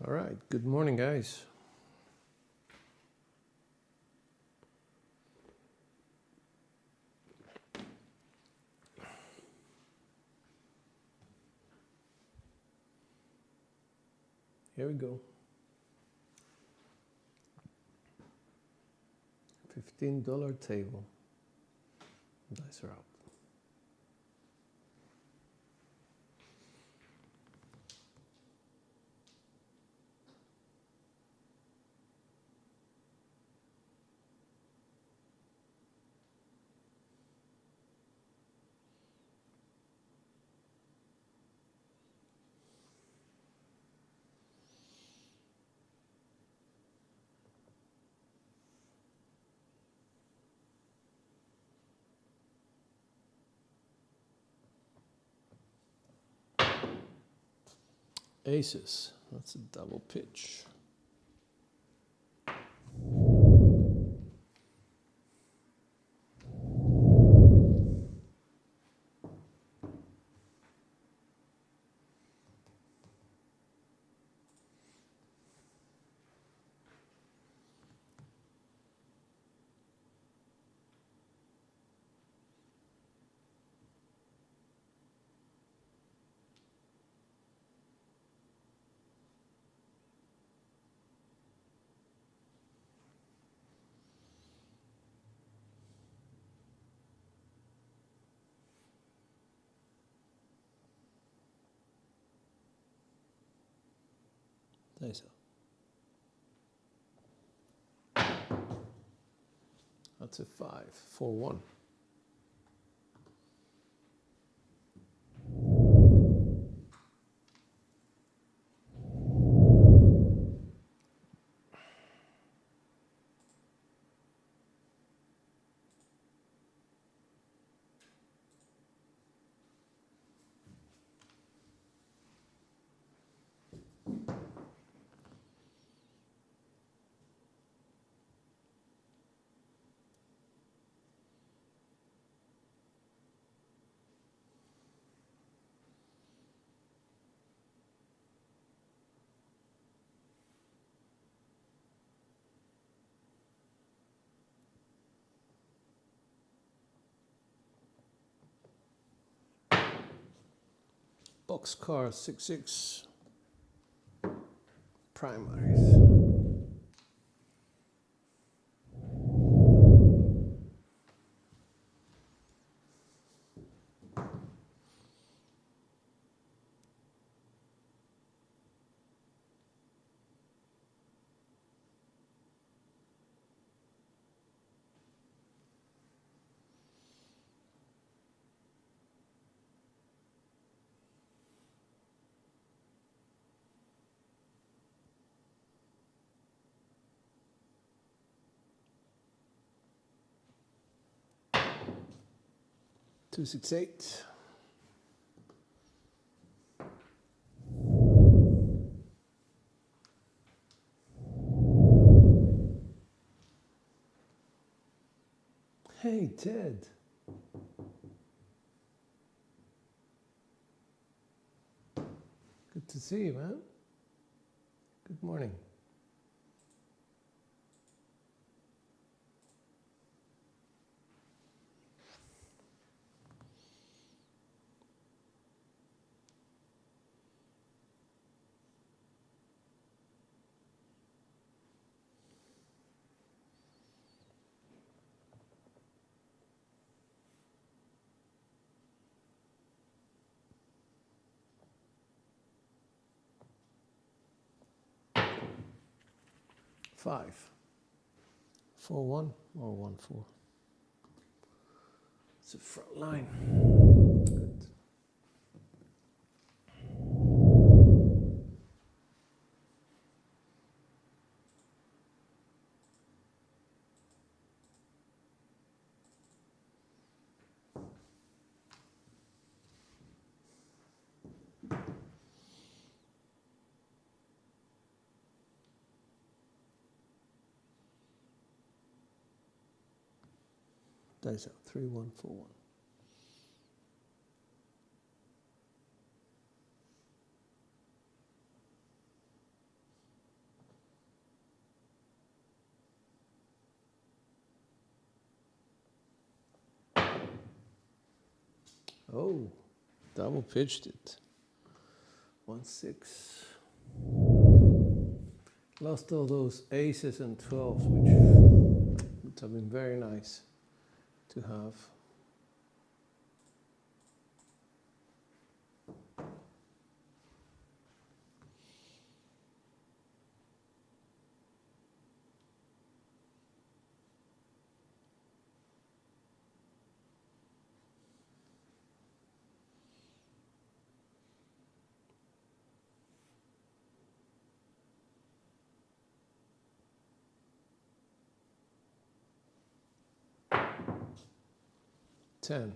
All right, good morning, guys. Here we go. $15 table. Dice are out. Aces, that's a double pitch. Dice out. That's a 5, 4-1. Boxcar 6-6. Primaries. Two, 6, 8. Hey, Ted. Good to see you, man. Good morning. Five. 4-1 or 1-4. It's a front line. Good. Dice out. 3-1, 4-1. Oh, double pitched it. 1-6. Lost all those aces and 12s, which would have been very nice to have. Ten.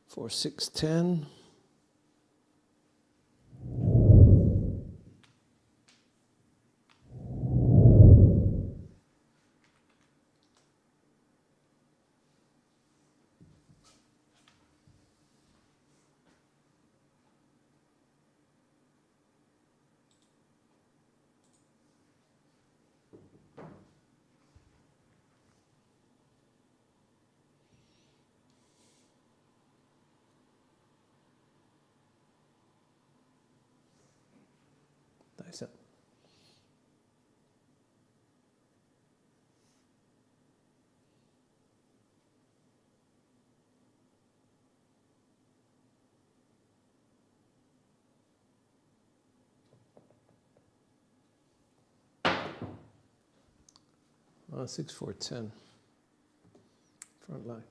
4, 6, 10. Nice. 6, 4, 10. Front line.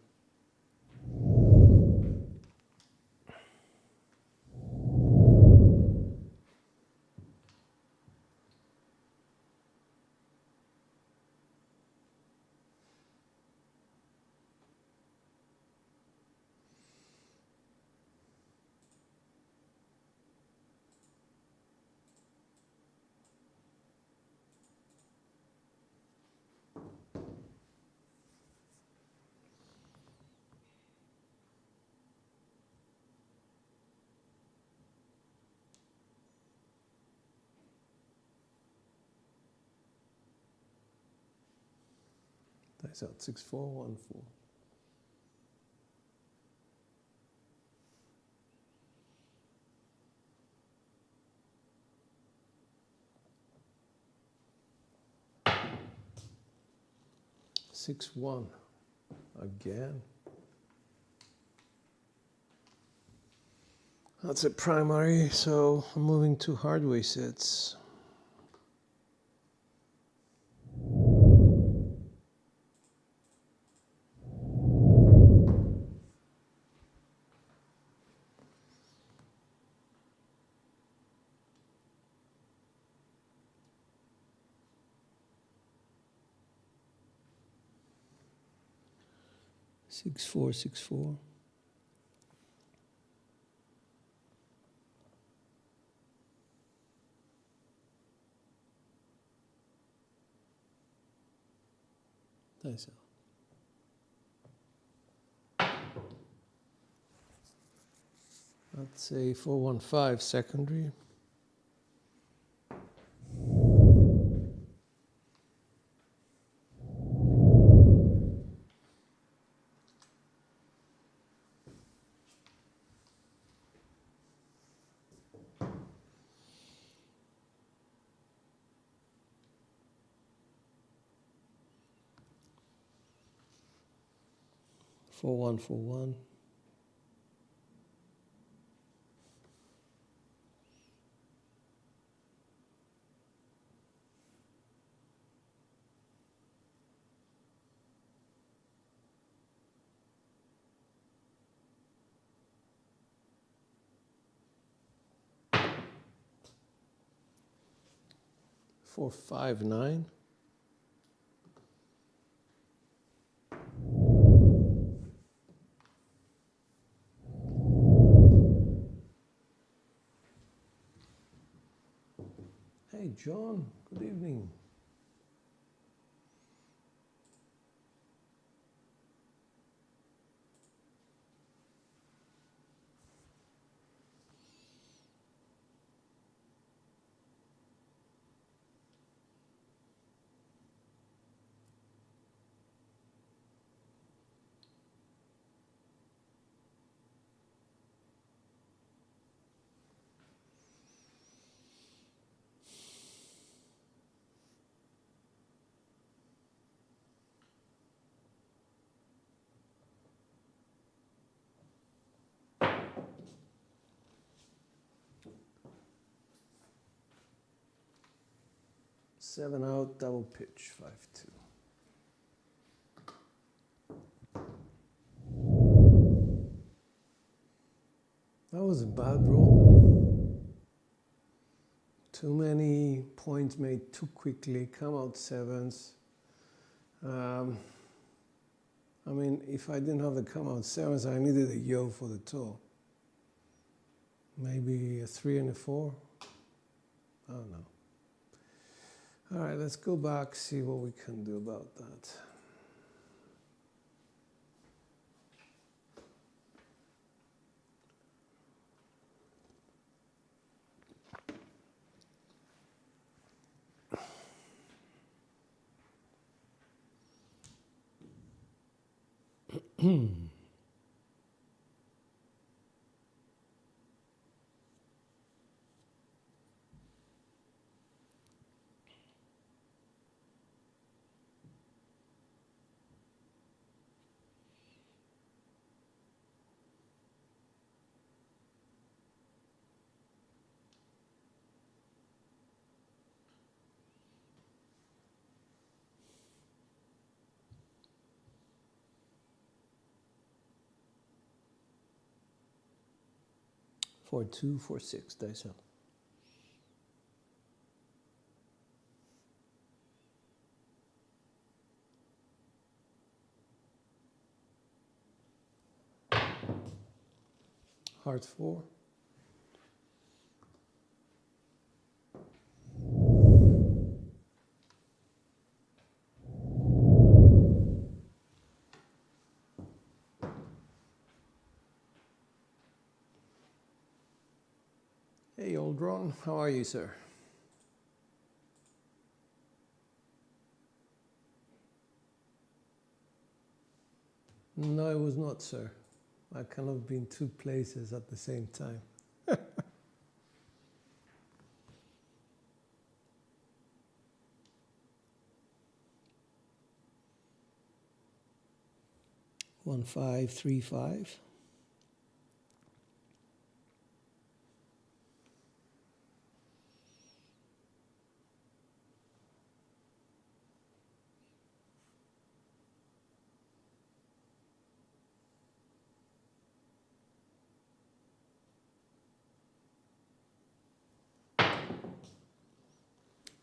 Nice out. 6, 4, 1, 4. Six, 1. Again. That's a primary, so I'm moving to hardway sets. Six, 4, 6, 4. Nice. Let's say 4, 1, 5 secondary. Four, 1, 4, 1. Four, 5, 9. Hey, John, good evening. 7 out, double pitch, 5-2. That was a bad roll. Too many points made too quickly, come out sevens. I mean, if I didn't have the come out sevens, I needed a yo for the toe. Maybe a 3 and a 4. I don't know. All right, let's go back, see what we can do about that. Four, 2, 4, 6, dice up. Heart 4. Hey, old Ron, how are you, sir? No, it was not, sir. I cannot be in 2 places at the same time. One, 5, 3, 5.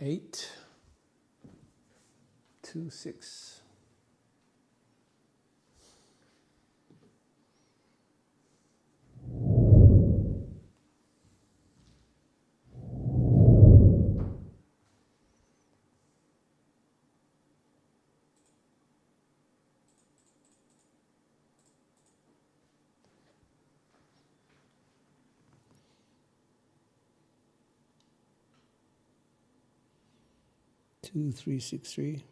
Eight, 2, 6. Two, 3, 6, 3.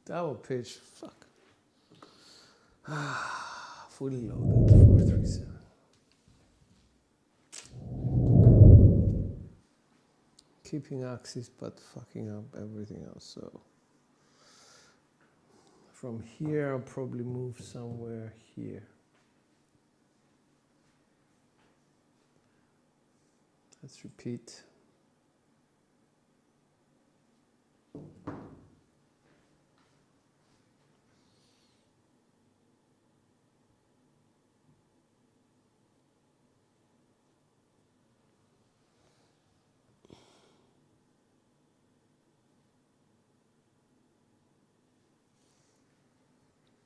Double pitch, fuck. Fully loaded, 4, 3, 7. Keeping axis but fucking up everything else. So from here I'll probably move somewhere here. Let's repeat.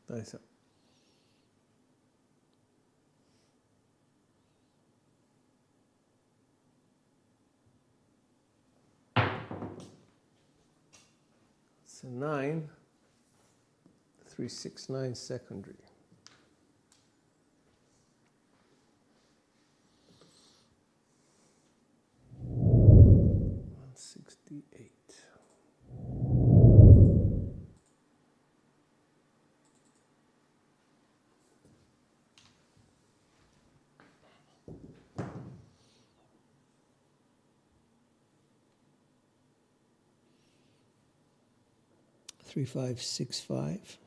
Nice. It's a 9, 3, 6, 9 secondary. 168. 3565.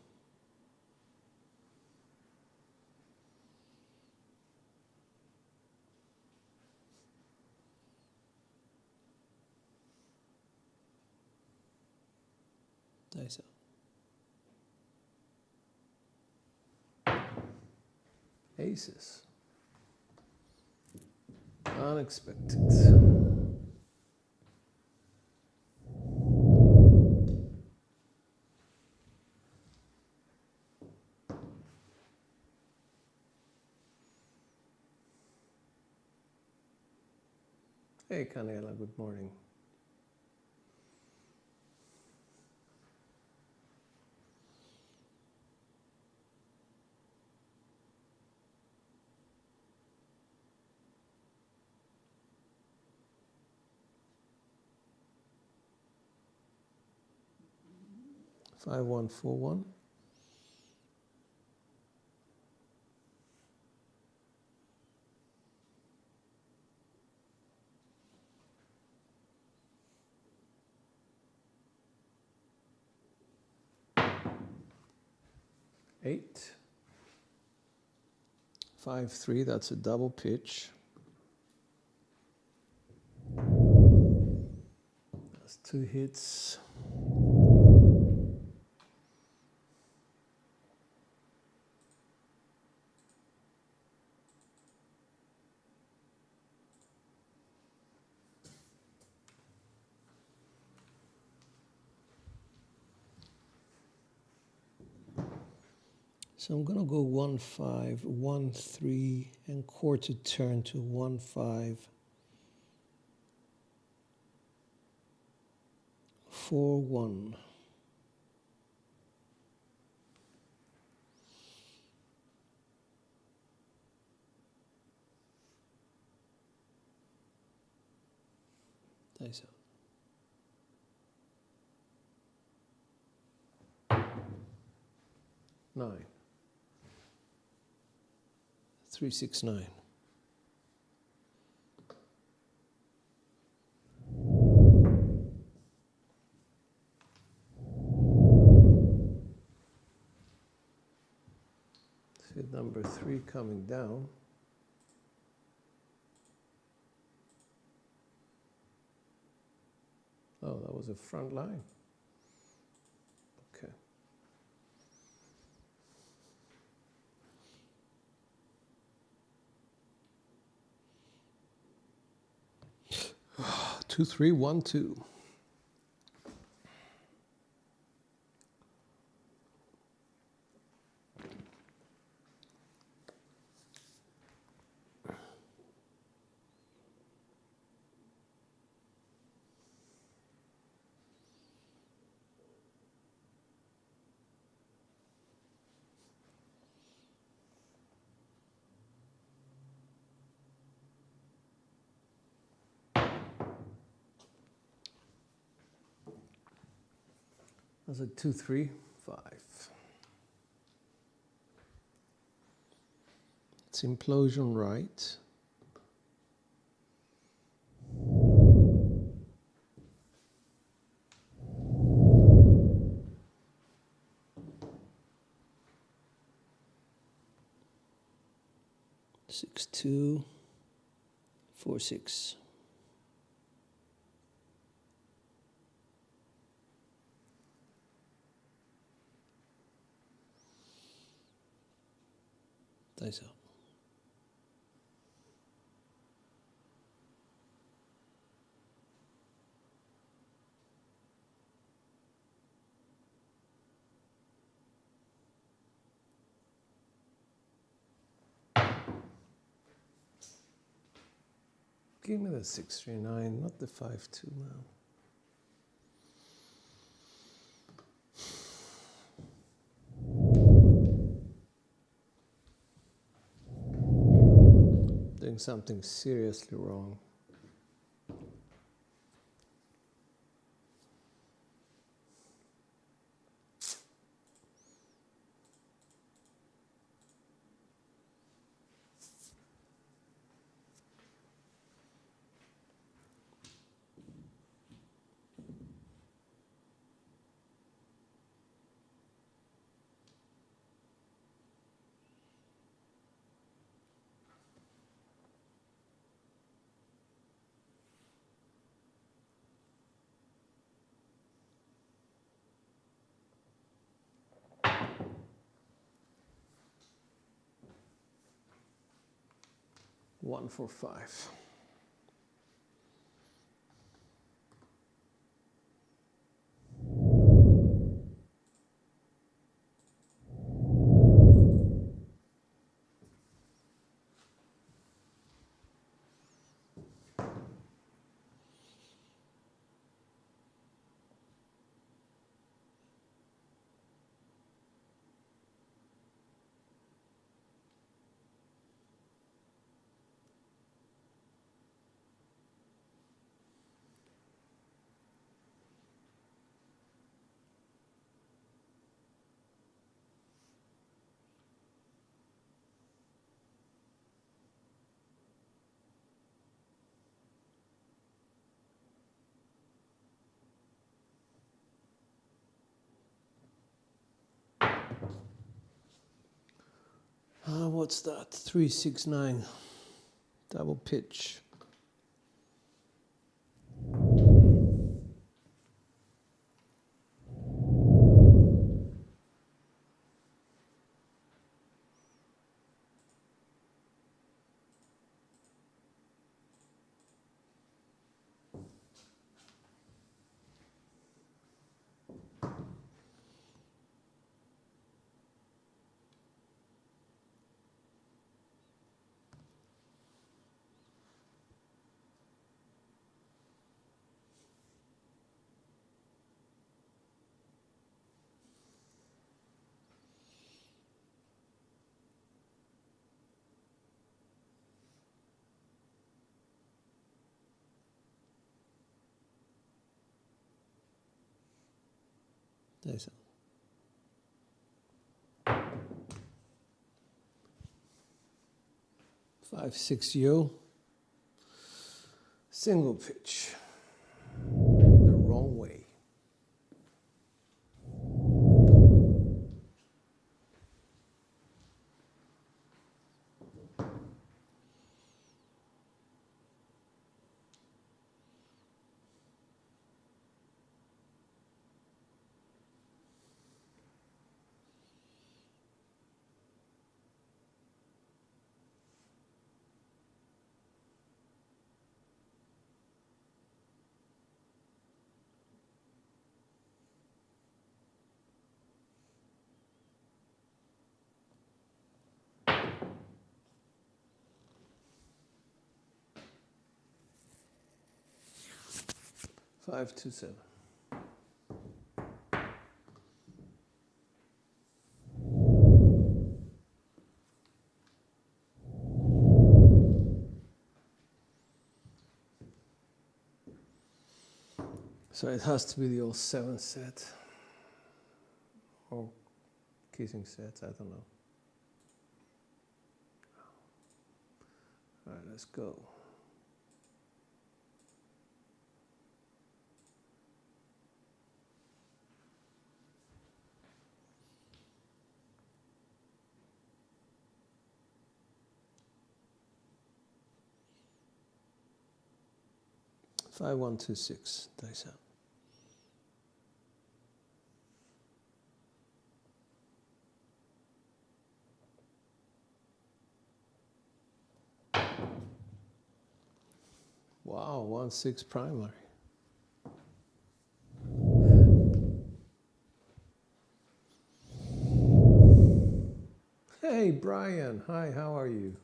Dice out. Aces. Unexpected. Hey, Canela, good morning. Five, 1, 4, 1. Eight. 5, 3, that's a double pitch. That's 2 hits. So I'm going to go 1, 5, 1, 3, and quarter turn to 1, 5, 4, 1. Dice out. 9. 3, 6, 9. See number 3 coming down. Oh, that was a front line. Okay. Two, 3, 1, 2. That's a 2, 3, 5. It's implosion right. Six, 2, 4, 6. Dice out. Give me the 6, 3, 9, not the 5, 2 now. Doing something seriously wrong. 145. What's that? 369. Double pitch. Nice. 560. Single pitch. The wrong way. Five, 2, 7. So it has to be the old 7 set or kissing sets, I don't know. All right, let's go. Five, 1, 2, 6. Dice out. Wow, 1, 6 primary. Hey, Brian. Hi, how are you?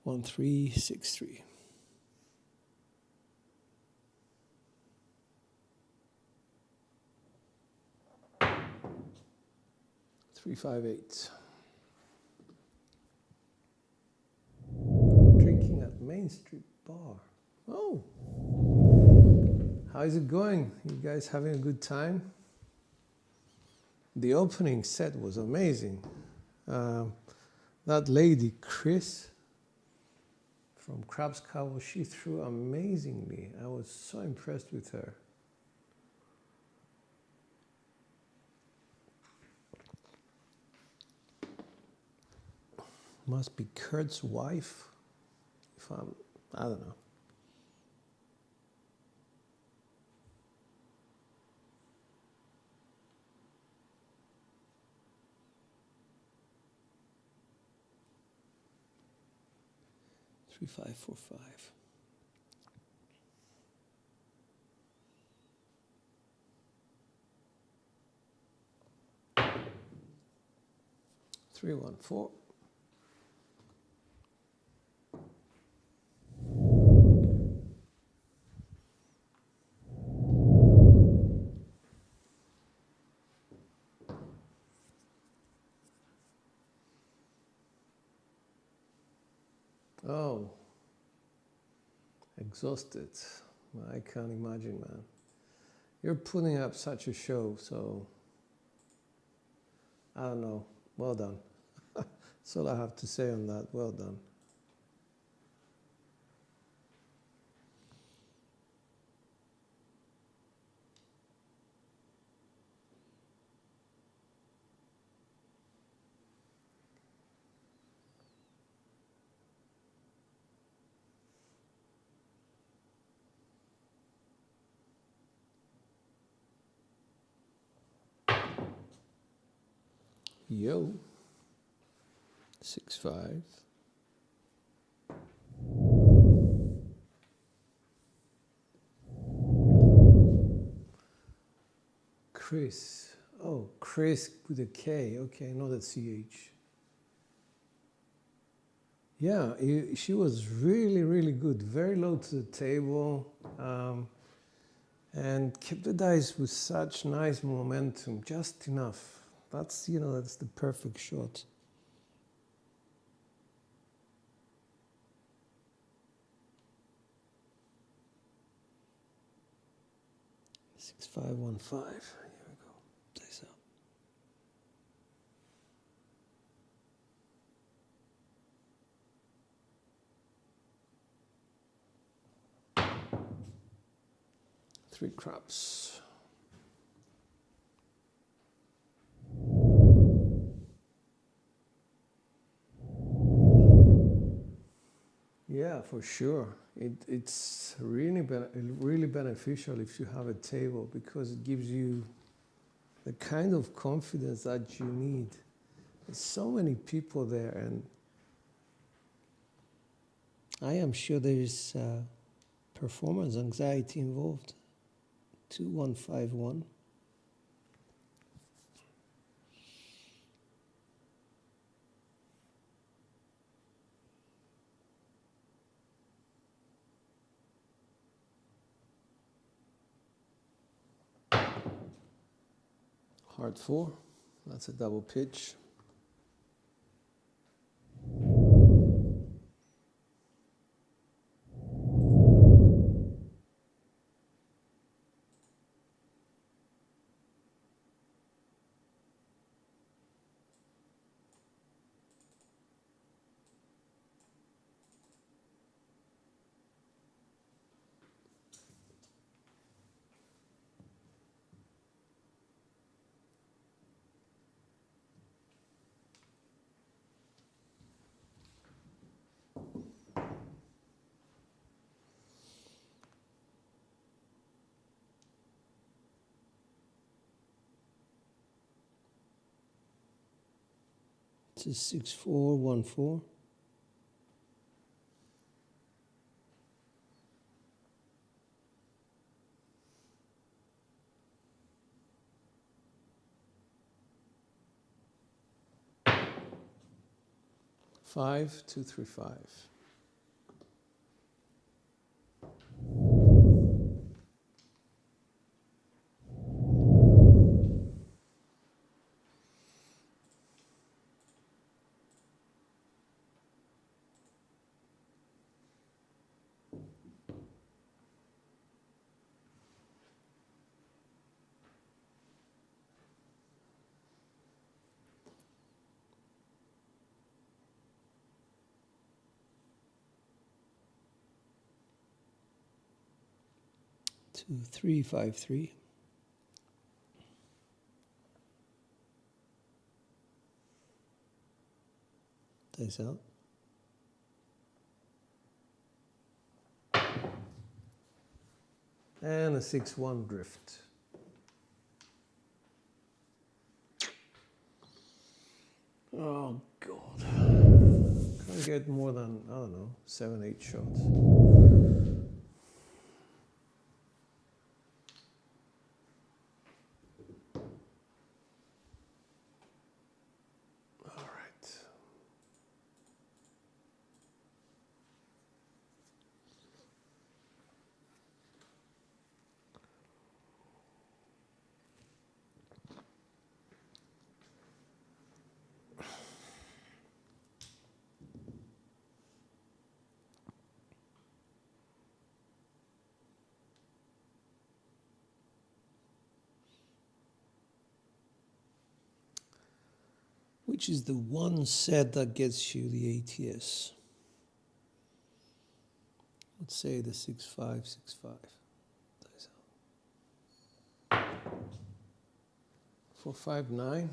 One, 3, 6, 3. 3, 5, 8. Drinking at Main Street Bar. Oh, how's it going? You guys having a good time? The opening set was amazing. That lady, Chris, from Crab's Cabo. She threw amazingly. I was so impressed with her. Must be Kurt's wife. I don't know. Three, 5, 4, 5. 3, 1, 4. Oh, exhausted. I can't imagine, man. You're putting up such a show, so I don't know. Well done. That's all I have to say on that. Well done. Yo, 6, 5. Chris. Oh, Chris with a K. Okay, not a CH. Yeah, she was really, really good. Very low to the table. And kept the dice with such nice momentum, just enough. That's, that's the perfect shot. Six, 5, 1, 5. Here we go. Dice up. 3 craps. Yeah, for sure. It's really beneficial if you have a table, because it gives you the kind of confidence that you need. There's so many people there, and I am sure there is performance anxiety involved. 2, 1, 5, 1. Heart 4, that's a double pitch. It's a 6, 4, 1, 4. Five, 2, 3, 5. 2353. Dice out. And a 6-1 drift. Oh God. Can't get more than, I don't know, 7-8 shots. Which is the one set that gets you the ATS? Let's say the 6565. 459.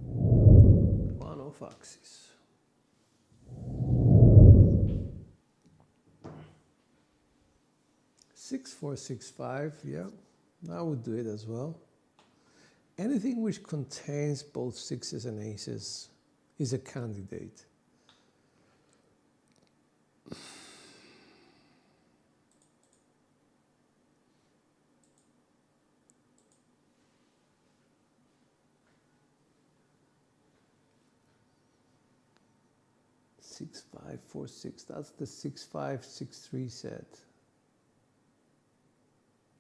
1 off axis. Six, 4, 6, 5. Yeah, that would do it as well. Anything which contains both sixes and aces is a candidate. Six, 5, 4, 6. That's the 6, 5, 6, 3 set.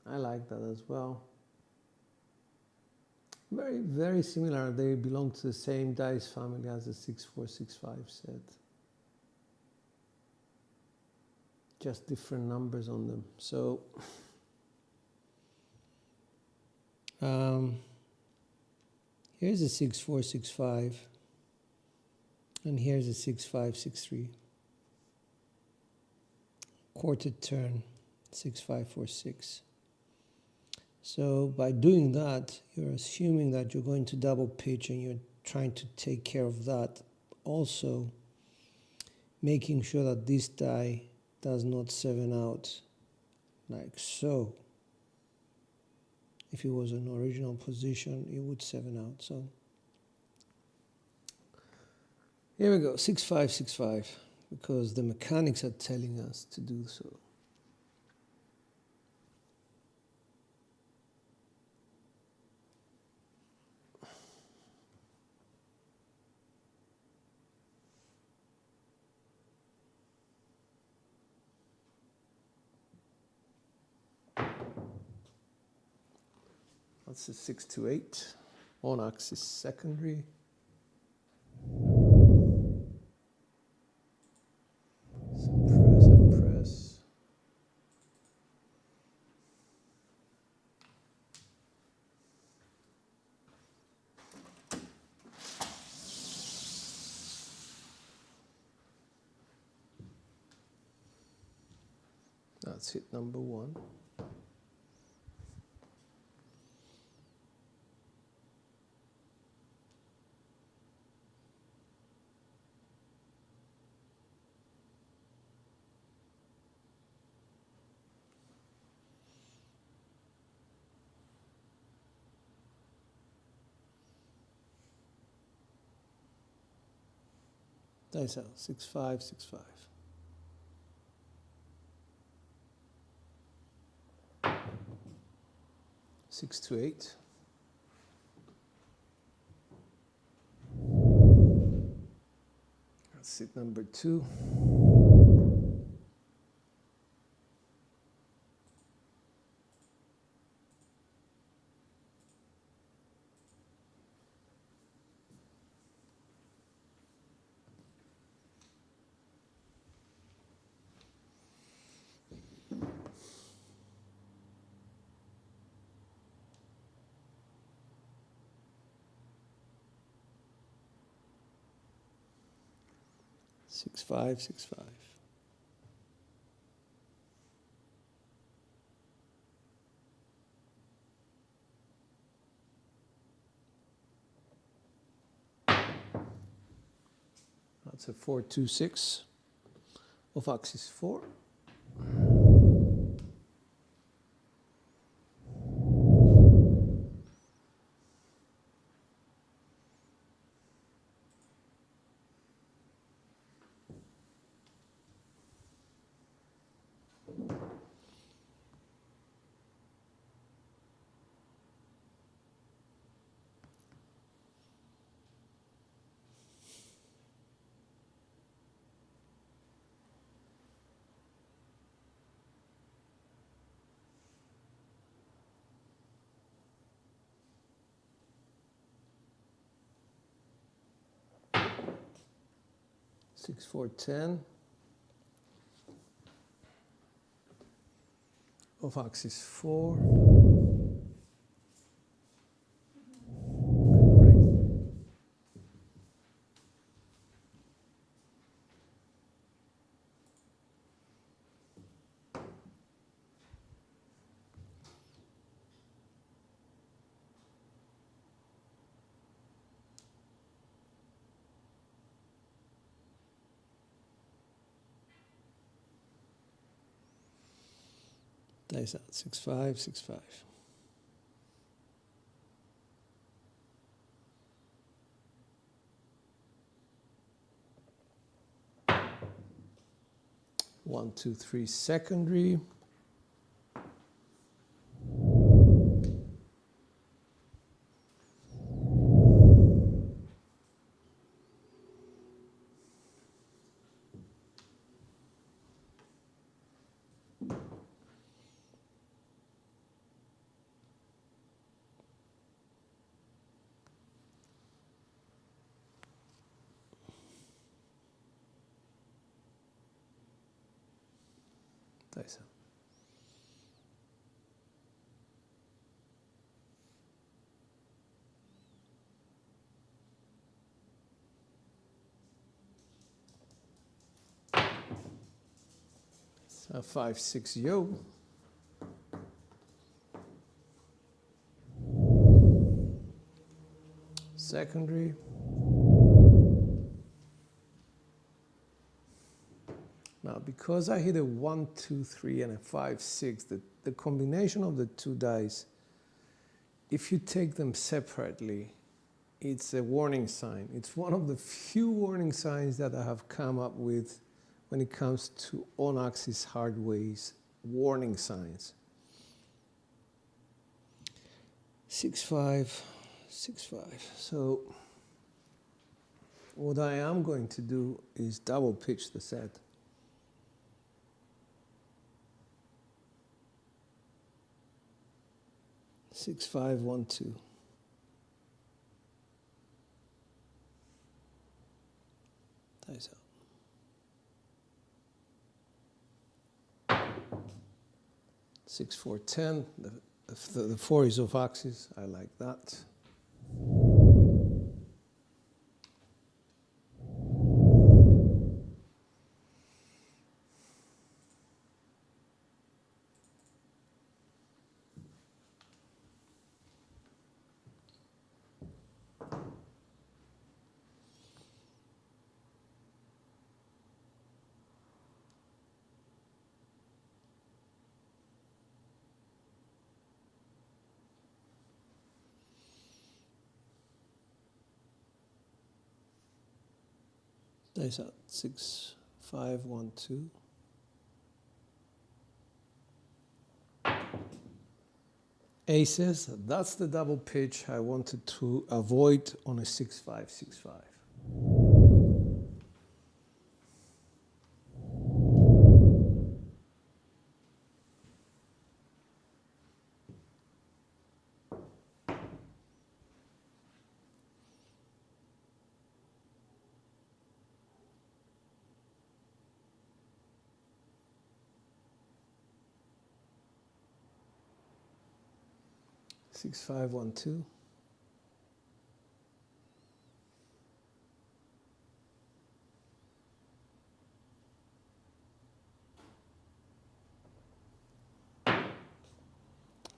I like that as well. Very, very similar. They belong to the same dice family as the 6, 4, 6, 5 set. Just different numbers on them. So, here's a 6, 4, 6, 5. And here's a 6, 5, 6, 3. Quarter turn, 6, 5, 4, 6. So by doing that, you're assuming that you're going to double pitch and you're trying to take care of that. Also, making sure that this die does not 7 out like so. If it was an original position, it would 7 out. So here we go, 6, 5, 6, 5, because the mechanics are telling us to do so. That's a 6 to 8, on axis secondary. Suppress and press. That's hit number 1. Dice out, 6, 5, 6, 5. 6 to 8. That's it, number 2. Six, 5, 6, 5. That's a 426 of axis 4. Six, 4, 10 of axis 4. Dice out 6, 5, 6, 5. One, 2, 3 secondary. Dice out. So 5, 6 yo. Secondary. Now, because I hit a 1, 2, 3 and a 5, 6, the combination of the two dice, if you take them separately, it's a warning sign. It's one of the few warning signs that I have come up with when it comes to on-axis hard ways, warning signs. 6, 5, 6, 5. So what I am going to do is double pitch the set. Six, 5, 1, 2. Dice out. 6, 4, 10. The 4 is off axis. I like that. Dice out. 6, 5, 1, 2. Aces, that's the double pitch I wanted to avoid on a 6, 5, 6, 5. Six, 5, 1, 2.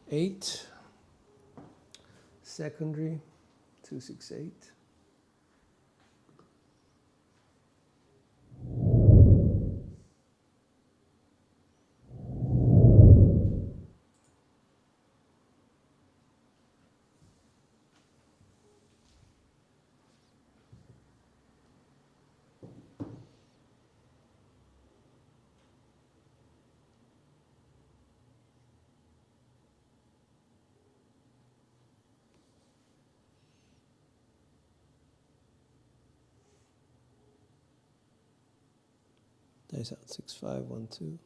Eight. Secondary. 2, 6, 8. Dice out 6, 5, 1, 2.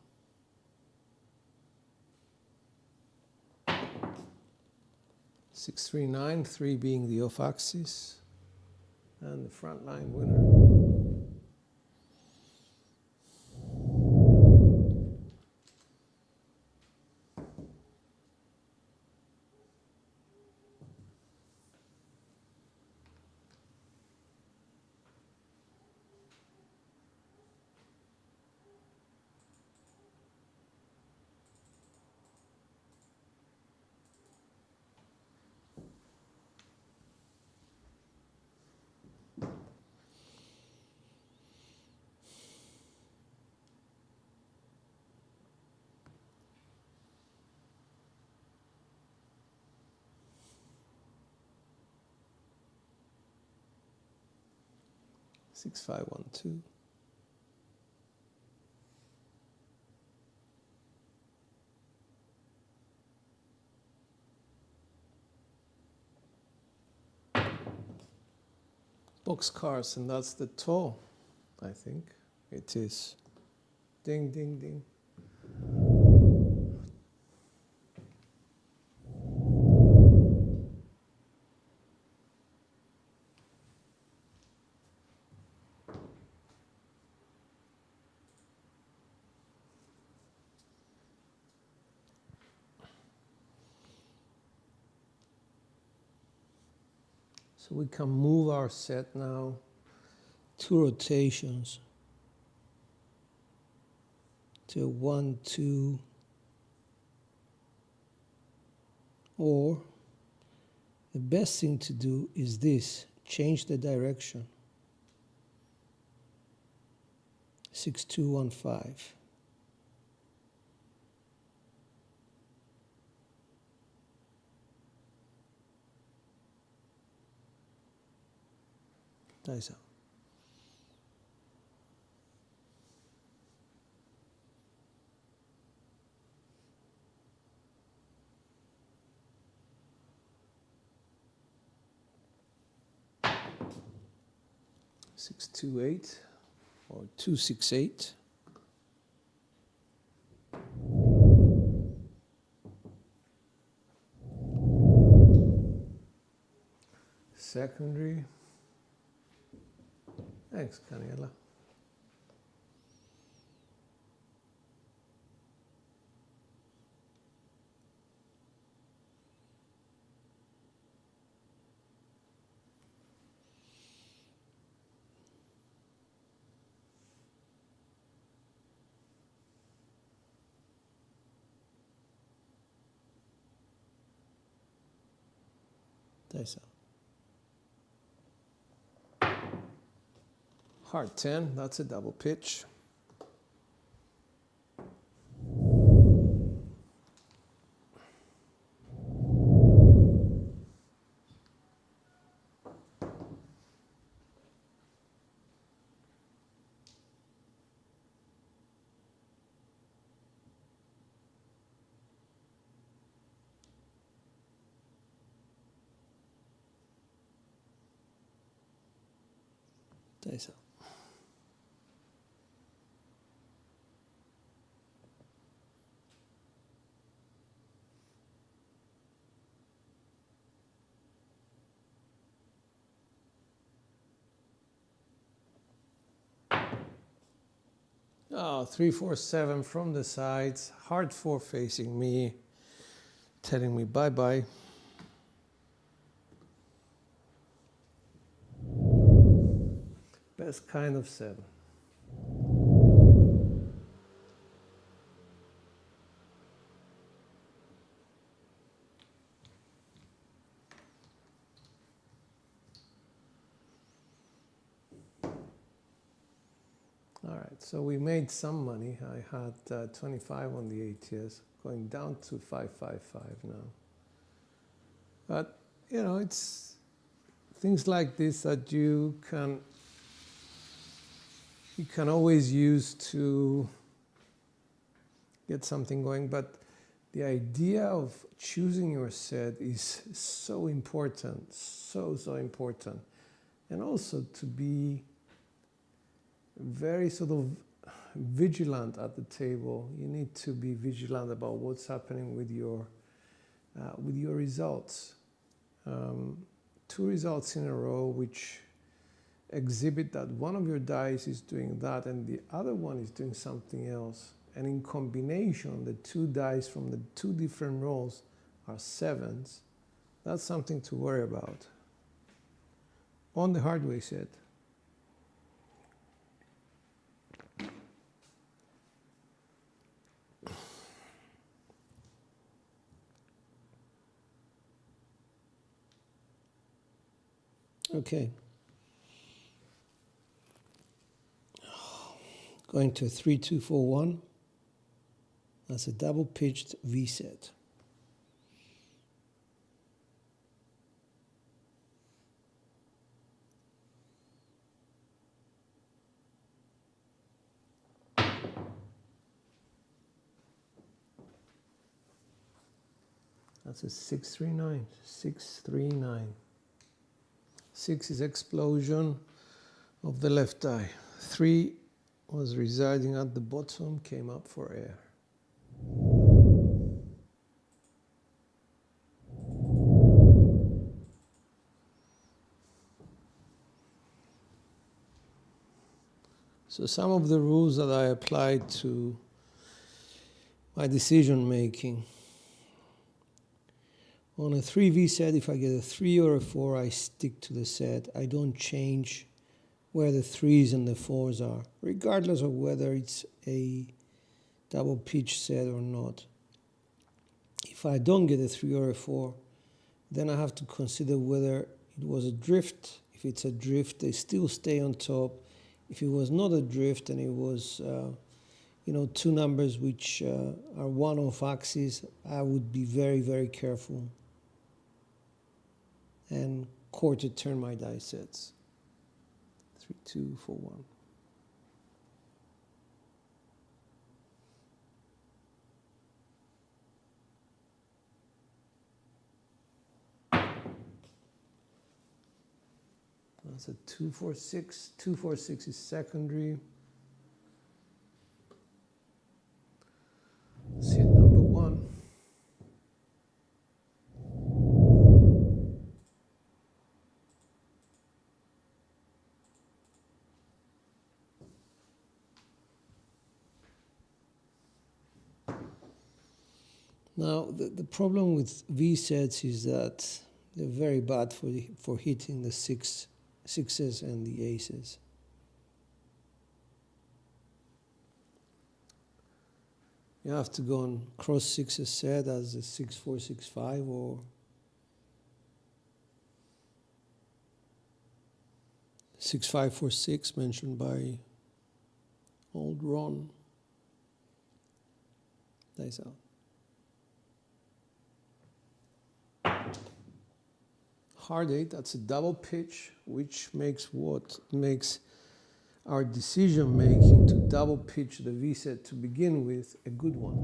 Six, 3, 9, 3 being the off axis, and the front line winner. Six, 5, 1, 2. Boxcars, and that's the toe, I think. It is. Ding, ding, ding. So we can move our set now 2 rotations to 1, 2, or the best thing to do is this: change the direction. 6, 2, 1, 5. Dice out. Six, 2, 8, or 2, 6, 8. Secondary. Thanks, Caniela. Dice out. Heart 10, that's a double pitch. Dice out. Oh, 3, 4, 7 from the sides, heart 4 facing me, telling me bye-bye. Best kind of 7. All right, so we made some money. I had 25 on the ATS, going down to 555 now. But, you know, it's things like this that you can always use to get something going. But the idea of choosing your set is so important, so important. And also to be very sort of vigilant at the table. You need to be vigilant about what's happening with your results. 2 results in a row which exhibit that one of your dice is doing that and the other one is doing something else. And in combination, the 2 dice from the 2 different rolls are 7s. That's something to worry about. On the hardware set. Okay. Going to 3-2-4-1. That's a double pitched V set. That's a 6-3-9. 6-3-9. 6 is explosion of the left die. 3 was residing at the bottom, came up for air. So some of the rules that I applied to my decision making. On a 3V set, if I get a 3 or a 4, I stick to the set. I don't change where the 3s and the 4s are, regardless of whether it's a double pitch set or not. If I don't get a 3 or a 4, then I have to consider whether it was a drift. If it's a drift, they still stay on top. If it was not a drift and it was, 2 numbers which are one off axis, I would be very, very careful and quarter turn my die sets. 3-2-4-1. That's a 2-4-6. 2-4-6 is secondary. Let's hit number 1. Now, the problem with V sets is that they're very bad for hitting the sixes and the aces. You have to go on cross 6 set as a 6-4, 6-5 or six five 4 6 mentioned by old Ron. Dice out. Hard 8, that's a double pitch, which makes our decision making to double pitch the V set to begin with a good one.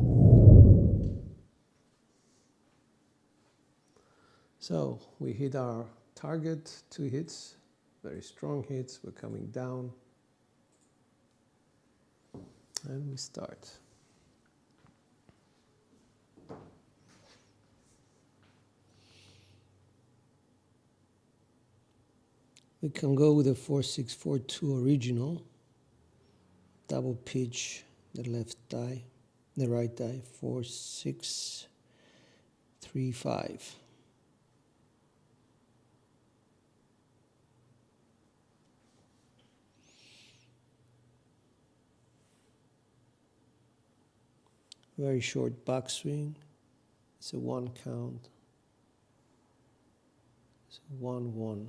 So we hit our target, 2 hits, very strong hits, we're coming down, and we start. We can go with a 4-6-4-2 original, double pitch the left die, the right die, 4-6-3-5. Very short backswing. It's a 1 count. It's a 1-1.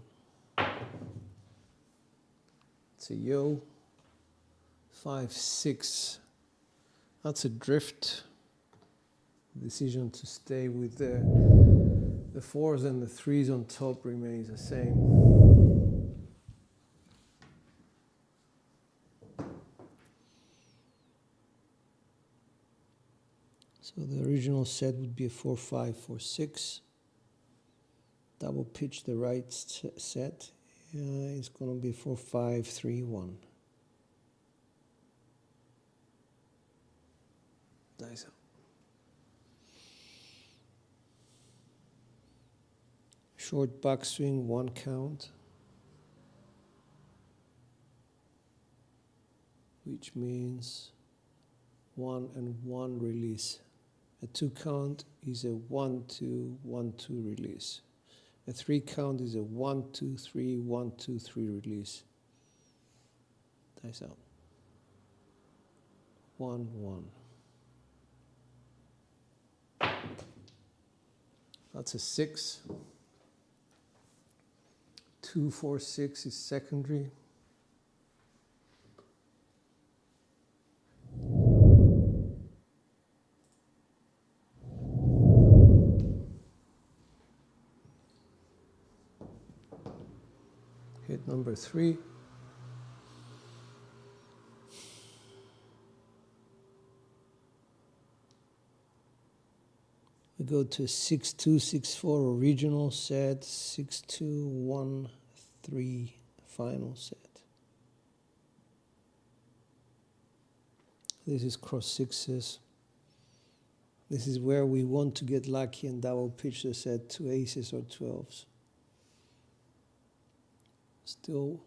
It's a yo. 5-6. That's a drift. Decision to stay with the 4s and the 3s on top remains the same. So the original set would be a 4-5, 4-6. Double pitch the right set. It's going to be 4-5-3-1. Dice out. Short backswing, 1 count, which means 1 and 1 release. A 2 count is a 1, 2, 1, 2 release. A 3 count is a 1, 2, 3, 1, 2, 3 release. Dice out. 1, 1. That's a 6. 2, 4, 6 is secondary. Hit number 3. We go to 6-2, 6-4 original set, 6-2, 1, 3 final set. This is cross sixes. This is where we want to get lucky and double pitch the set to aces or 12s. Still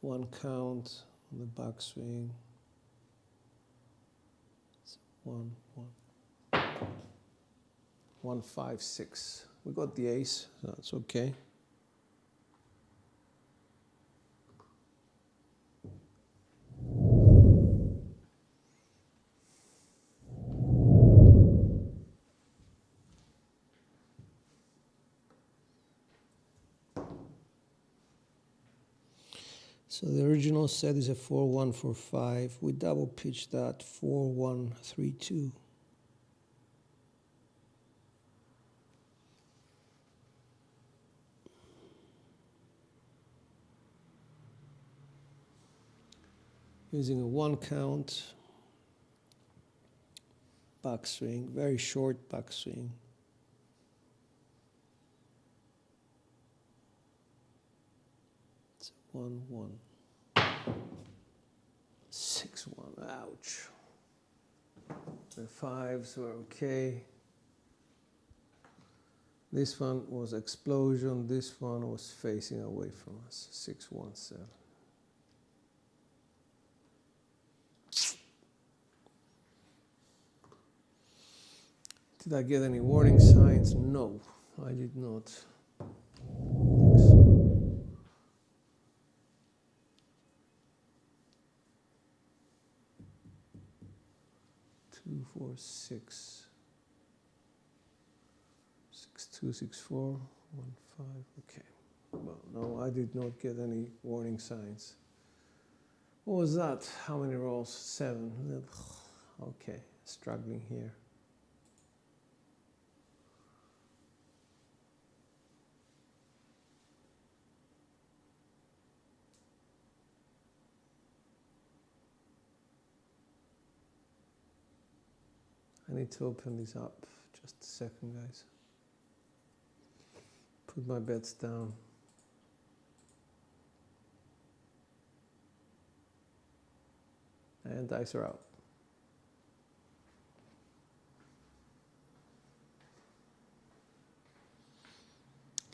1 count on the backswing. 1, 1. 1, 5, 6. We got the ace, so that's okay. So the original set is a 4-1, 4-5. We double pitch that 4-1, 3-2. Using a 1 count backswing, very short backswing. It's 1-1. 6-1, ouch. The 5s were okay. This one was explosion, this one was facing away from us, 6-1, 7. Did I get any warning signs? No, I did not. Think so. 2, 4, 6. 6, 2, 6, 4, 1, 5. Okay. Well, no, I did not get any warning signs. What was that? How many rolls? 7. Okay, struggling here. I need to open this up. Just a second, guys. Put my bets down. And dice are out.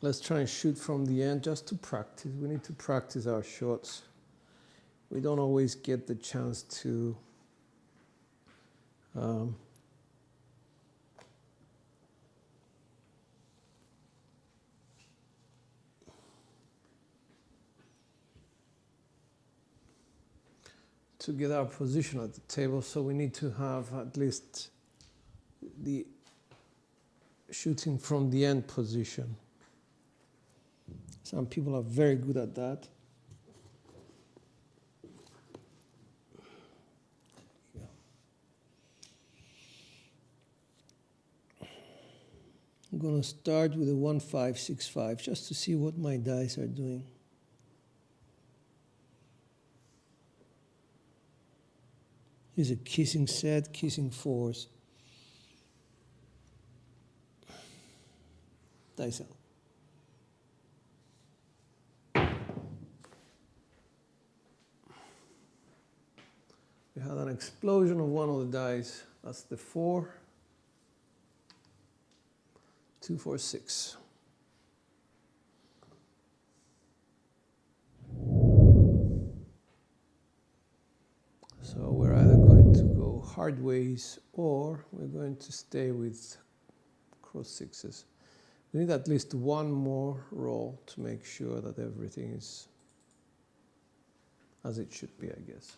Let's try and shoot from the end just to practice. We need to practice our shots. We don't always get the chance to get our position at the table, so we need to have at least the shooting from the end position. Some people are very good at that. I'm going to start with a 1, 5, 6, 5 just to see what my dice are doing. Here's a kissing set, kissing 4s. Dice out. We had an explosion of one of the dice. That's the 4. 2, 4, 6. So we're either going to go hard ways or we're going to stay with cross 6s. We need at least one more roll to make sure that everything is as it should be, I guess.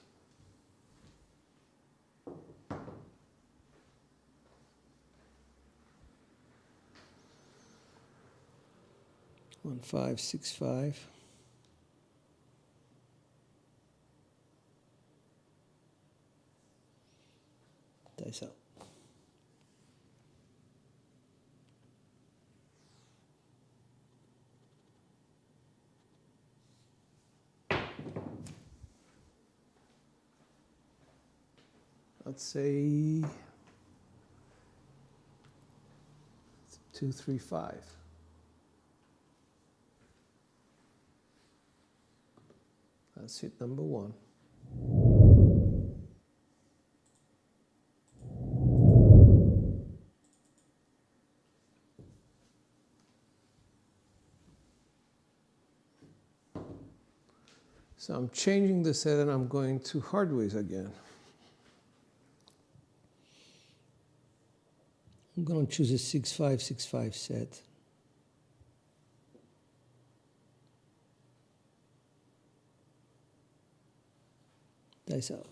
1, 5, 6, 5. Dice out. Let's say 2, 3, 5. That's hit number 1. So I'm changing the set and I'm going to hardways again. I'm going to choose a 6, 5, 6, 5 set. Dice out.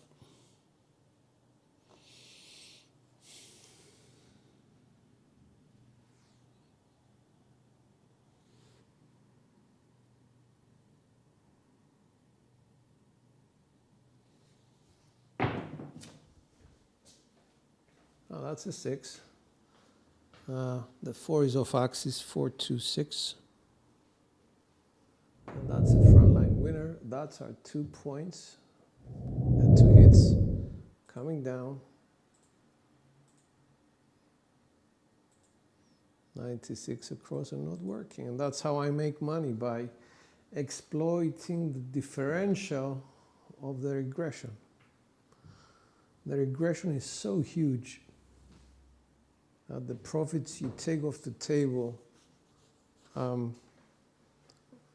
Oh, that's a 6. The 4 is off axis, 4, 2, 6. And that's a frontline winner. That's our 2 points and 2 hits coming down. 96 across and not working. And that's how I make money, by exploiting the differential of the regression. The regression is so huge that the profits you take off the table and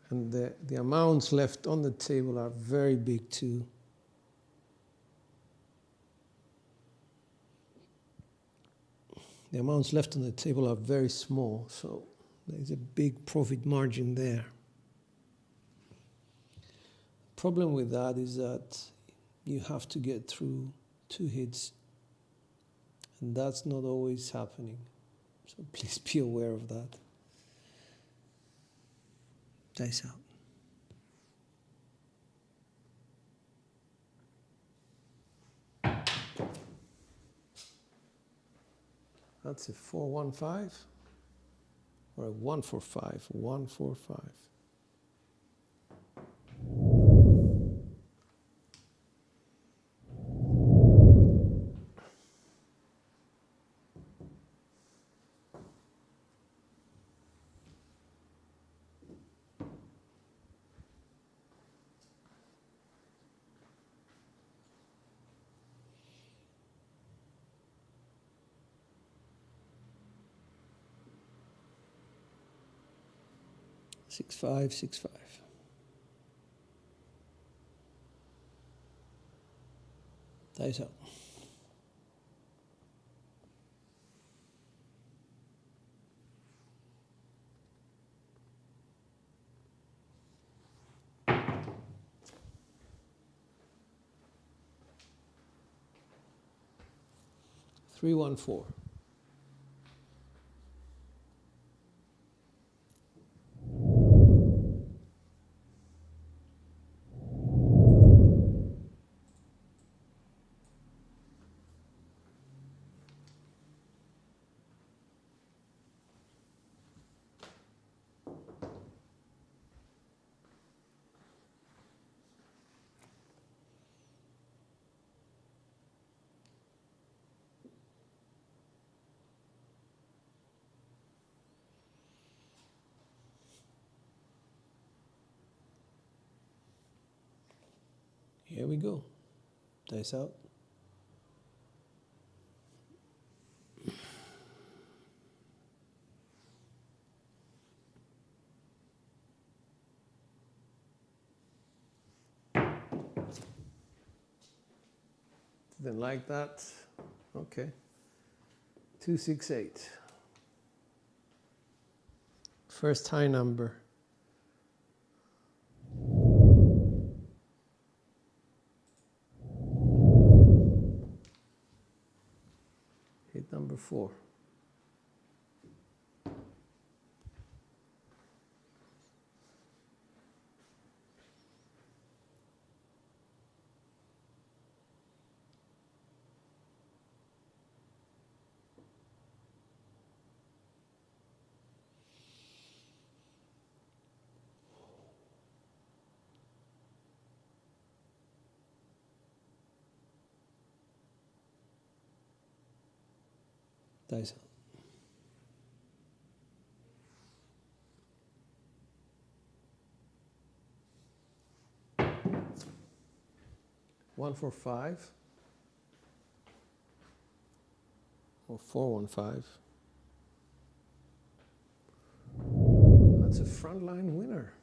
the amounts left on the table are very big too. The amounts left on the table are very small, so there's a big profit margin there. The problem with that is that you have to get through 2 hits, and that's not always happening. So please be aware of that. Dice out. That's a 4, 1, 5, or a 1, 4, 5, 1, 4, 5. Six, 5, 6, 5. Dice out. Three, 1, 4. Here we go. Dice out. Didn't like that. Okay. 268. First high number. Hit number 4. Dice out. One for 5 or 415. That's a frontline winner.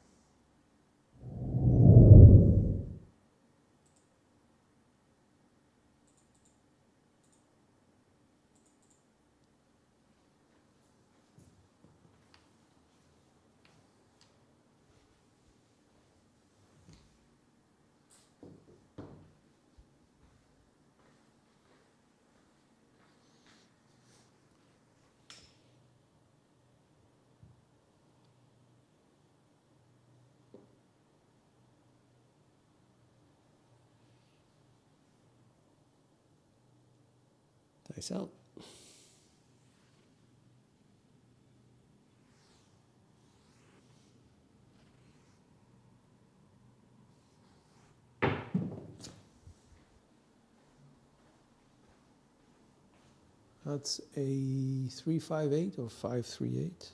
Dice out. That's a 358 or 538.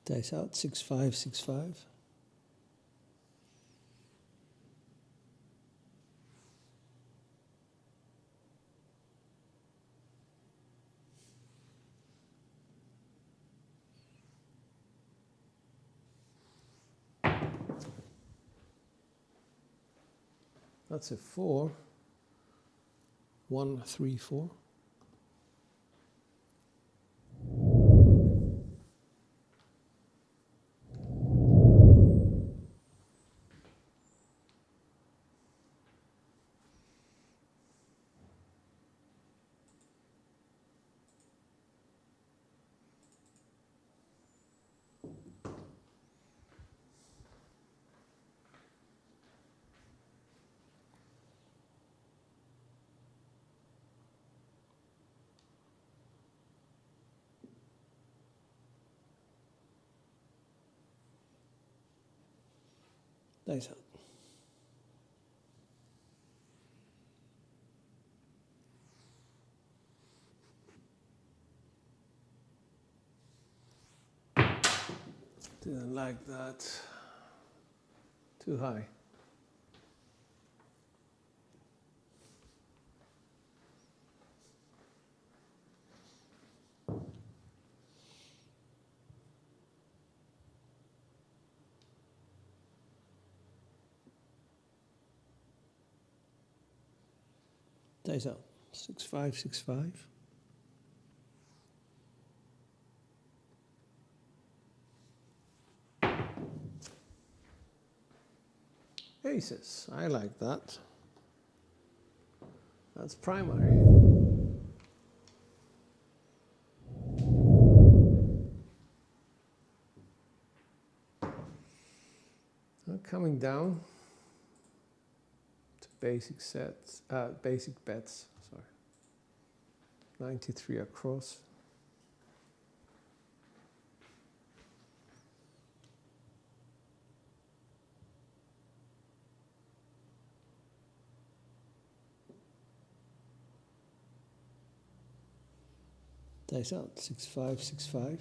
Dice out, 6565. That's a 4. 1, 3, 4. Dice out. Didn't like that. Too high. Dice out. 6565. Aces. I like that. That's primary. Coming down to basic sets, basic bets. Sorry. 93 across. Dice out, 6-5, 6-5.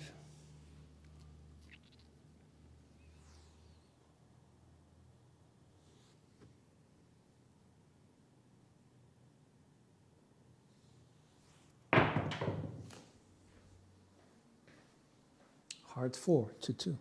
Heart 4, 2-2.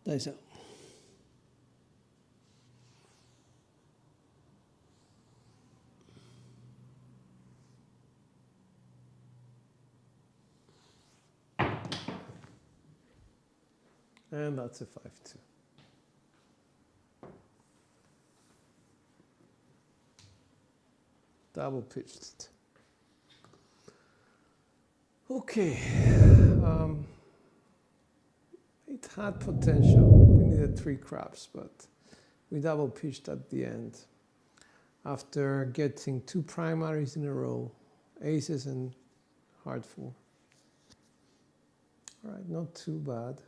Dice out. And that's a 5-2. Double pitched. Okay. It had potential. We needed 3 craps, but we double pitched at the end. After getting 2 primaries in a row, aces and heart 4. All right, not too bad.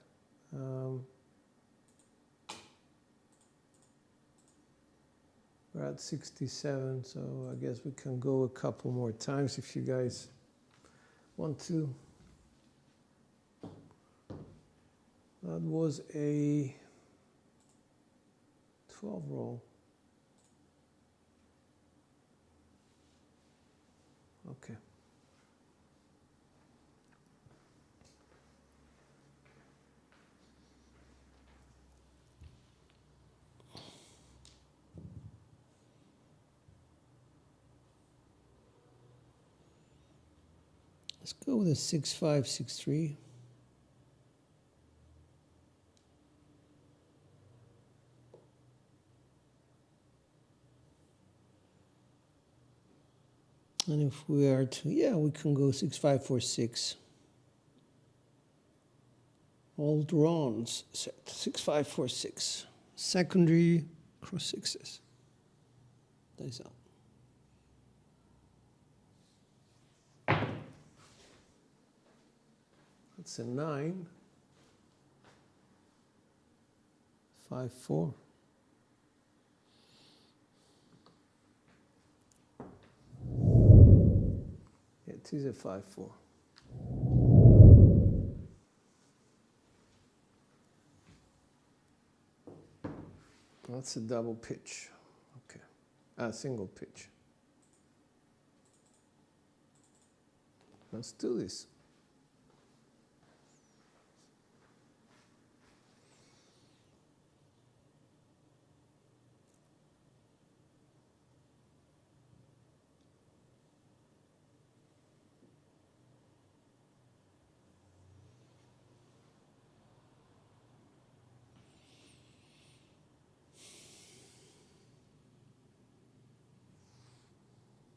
We're at 67, so I guess we can go a couple more times if you guys want to. That was a 12 roll. Okay. Let's go with a 6-5, 6-3. And if we are to, yeah, we can go 6-5, 4-6. All drawn set, 6-5, 4-6. Secondary cross sixes. Dice out. That's a 9. 5-4. Yeah, it is a 5-4. That's a double pitch. Okay. Single pitch. Let's do this.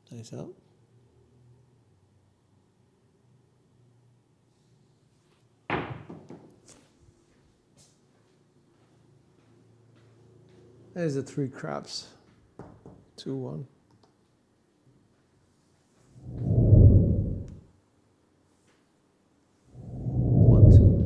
Dice out. There's the 3 craps. 2-1. 1-2.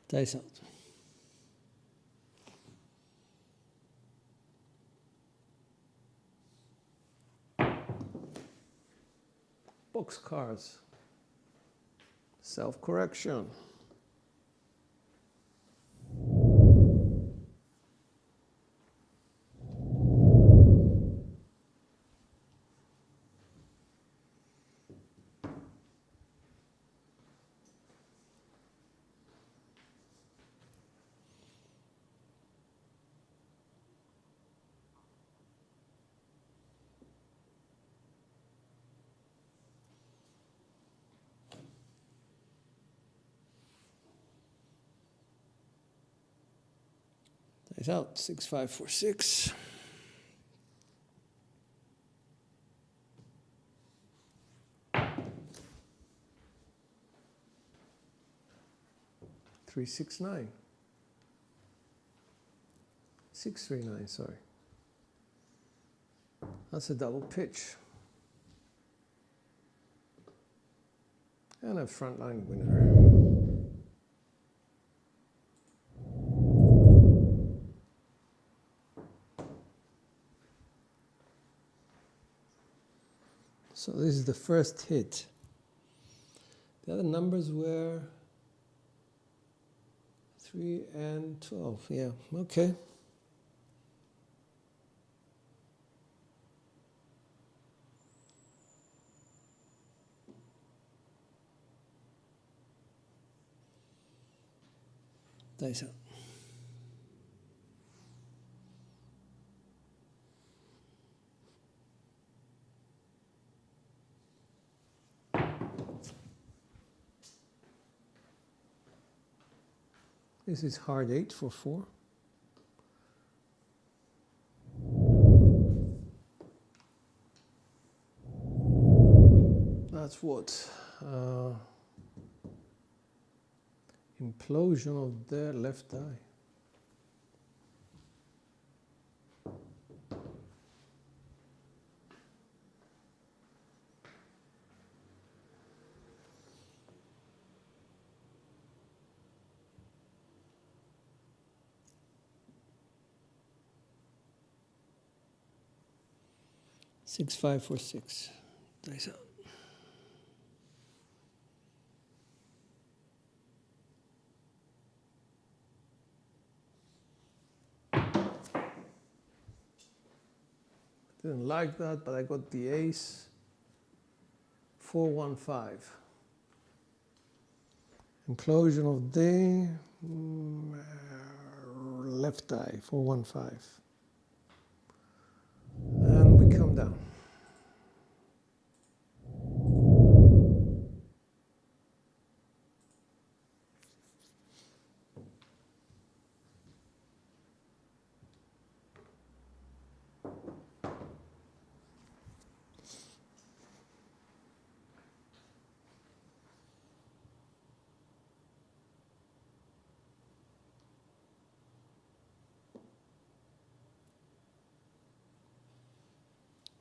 Dice out. Box cards. Self-correction. Dice out, 6546. Three, 6, 9. 6, 3, 9, sorry. That's a double pitch. And a frontline winner. So this is the first hit. The other numbers were 3 and 12. Yeah, okay. Dice out. This is hard 8 for 4. That's what? Implosion of their left eye. Six, 5, 4, 6. Dice out. Didn't like that, but I got the ace. 4, 1, 5. Implosion of the left eye. 4, 1, 5. And we come down.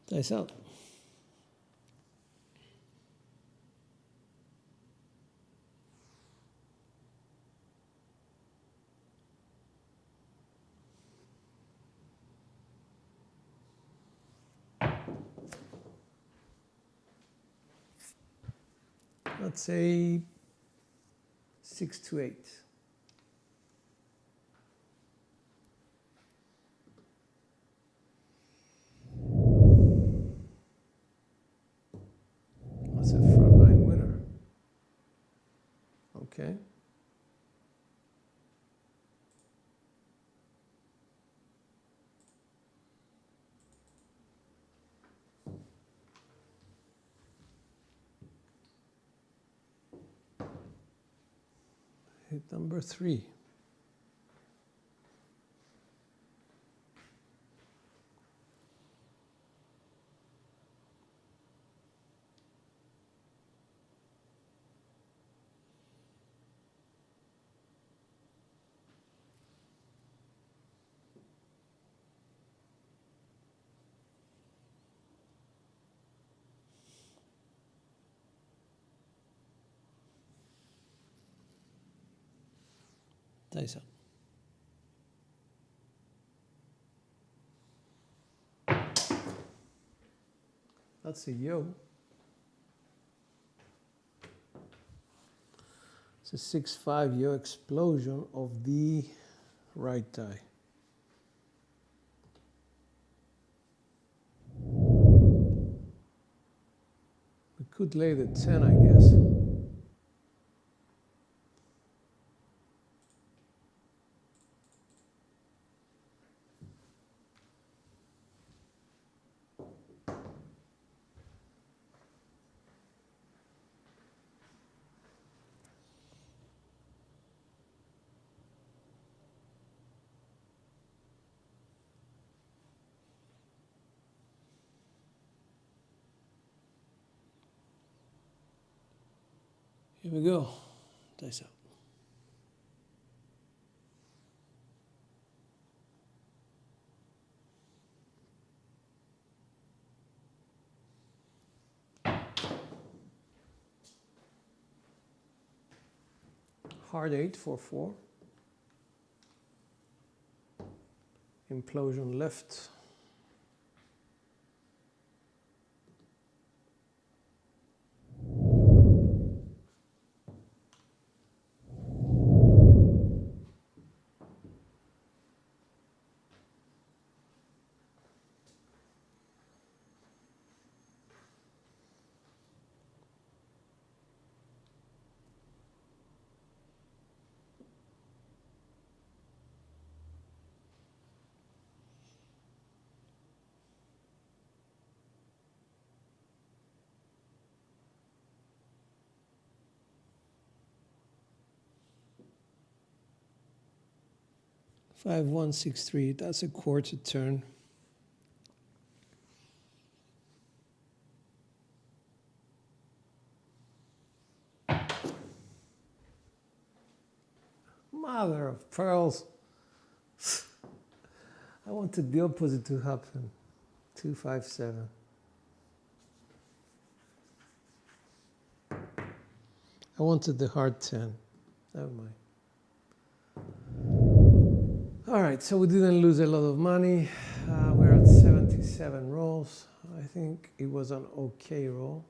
Dice out. Let's say 6 to 8. That's a frontline winner. Okay. Hit number 3. Dice out. That's a yo. It's a 6-5 yo explosion of the right eye. We could lay the 10, I guess. Here we go. Dice out. Hard 8 for 4. Implosion left. Five, 1, 6, 3. That's a quarter turn. Mother of pearls. I wanted the opposite to happen. 2, 5, 7. I wanted the hard 10. Never mind. All right, so we didn't lose a lot of money. We're at 77 rolls. I think it was an okay roll.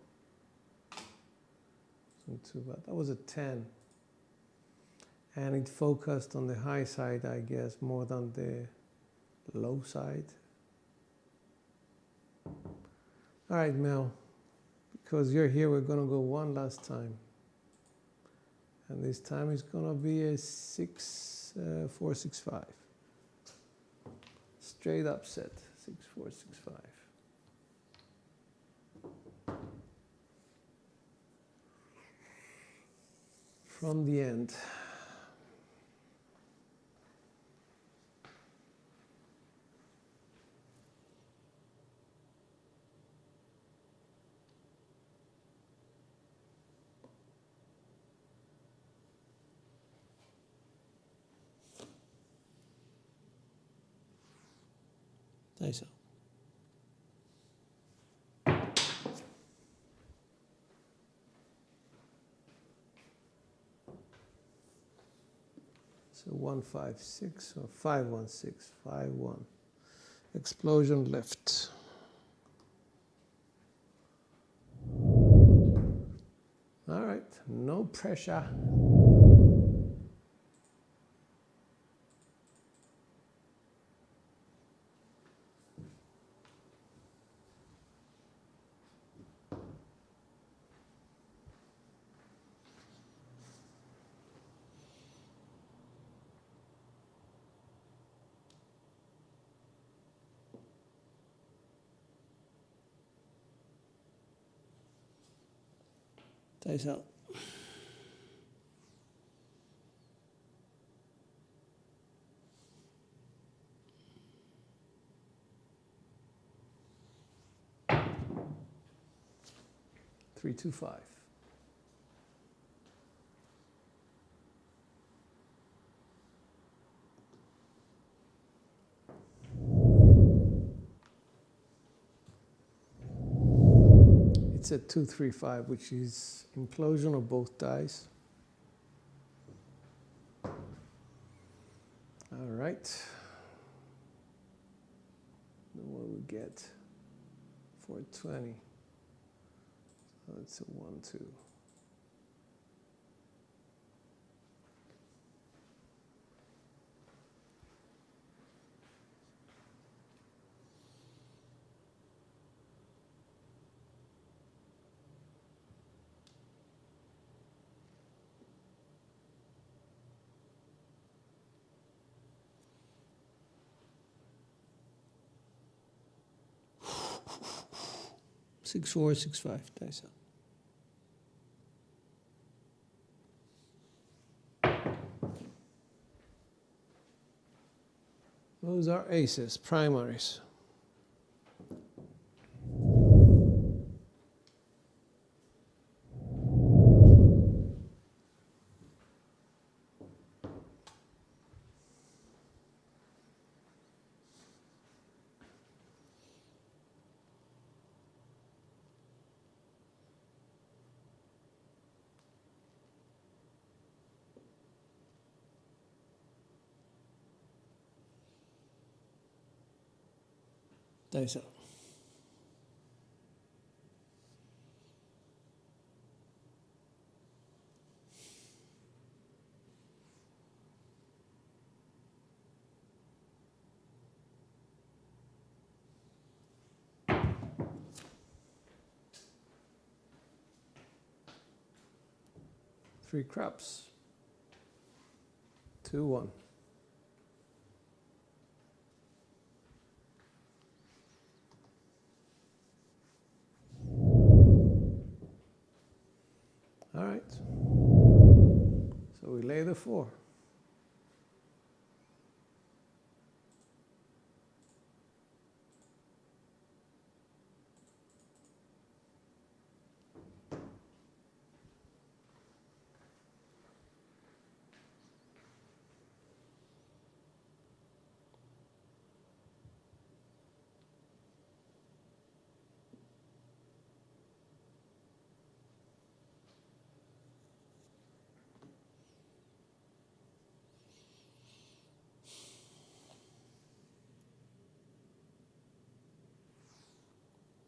Wasn't too bad. That was a 10. And it focused on the high side, I guess, more than the low side. All right, Mel, because you're here, we're going to go one last time. And this time it's going to be a 6, 4, 6, 5. Straight upset, 6, 4, 6, 5. From the end. Nice. So 1, 5, 6 or 5, 1, 6, 5, 1. Explosion left. All right, no pressure. Dice out. Three, 2, 5. It's a 2, 3, 5, which is implosion of both dice. All right. Then what do we get? 420. So it's a 1, 2. Six, 4, 6, 5. Dice out. Those are aces, primaries. Dice up. Three craps. 2, 1. All right. So we lay the 4.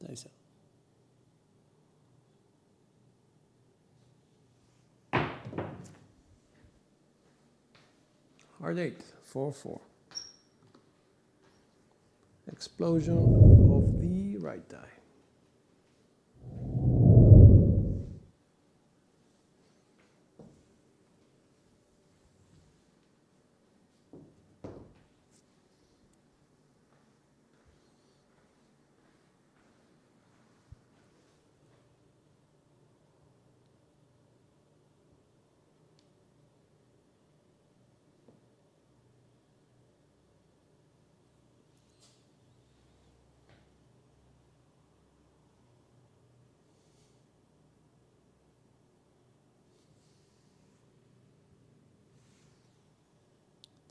Dice up. Hard 8, 4, 4. Explosion of the right die.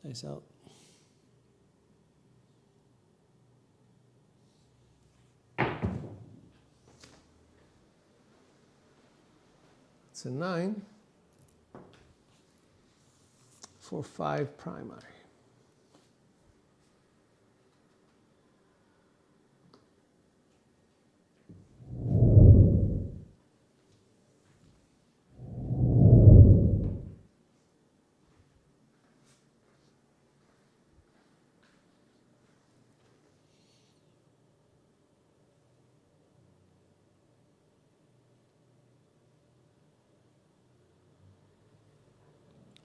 Dice out. It's a 9 for 5 primary.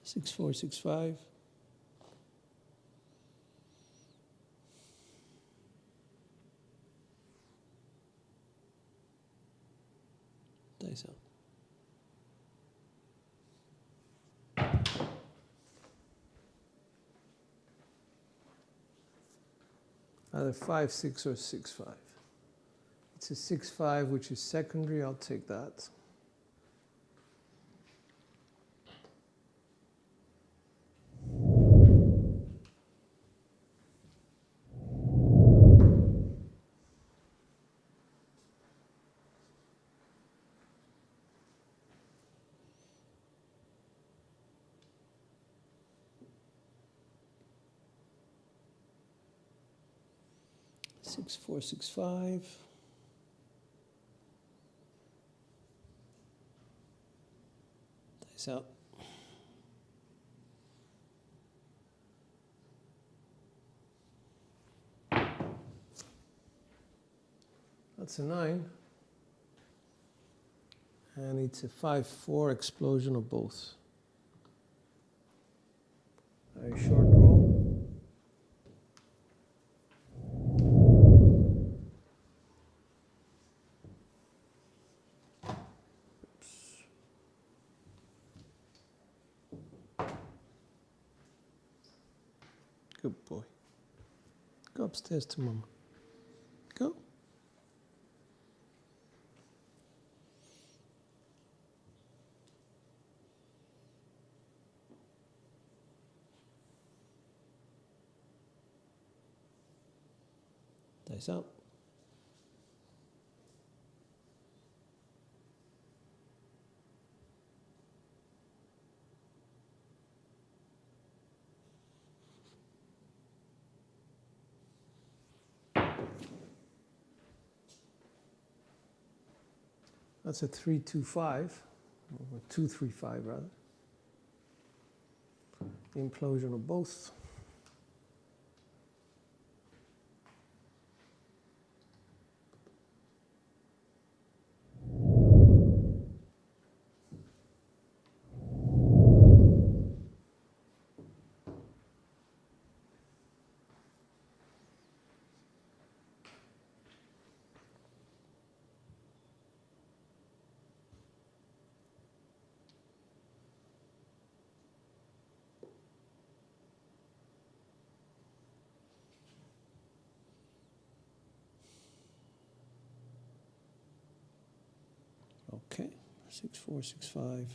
Six, 4, 6, 5. Dice out. Either 5, 6, or 6, 5. It's a 6, 5, which is secondary. I'll take that. Six, 4, 6, 5. Dice out. That's a 9. And it's a 5, 4 explosion of both. A short roll. Good boy. Go upstairs to Mama. Go. Dice out. That's a 325, or 235 rather. Implosion of both. Okay, 6465.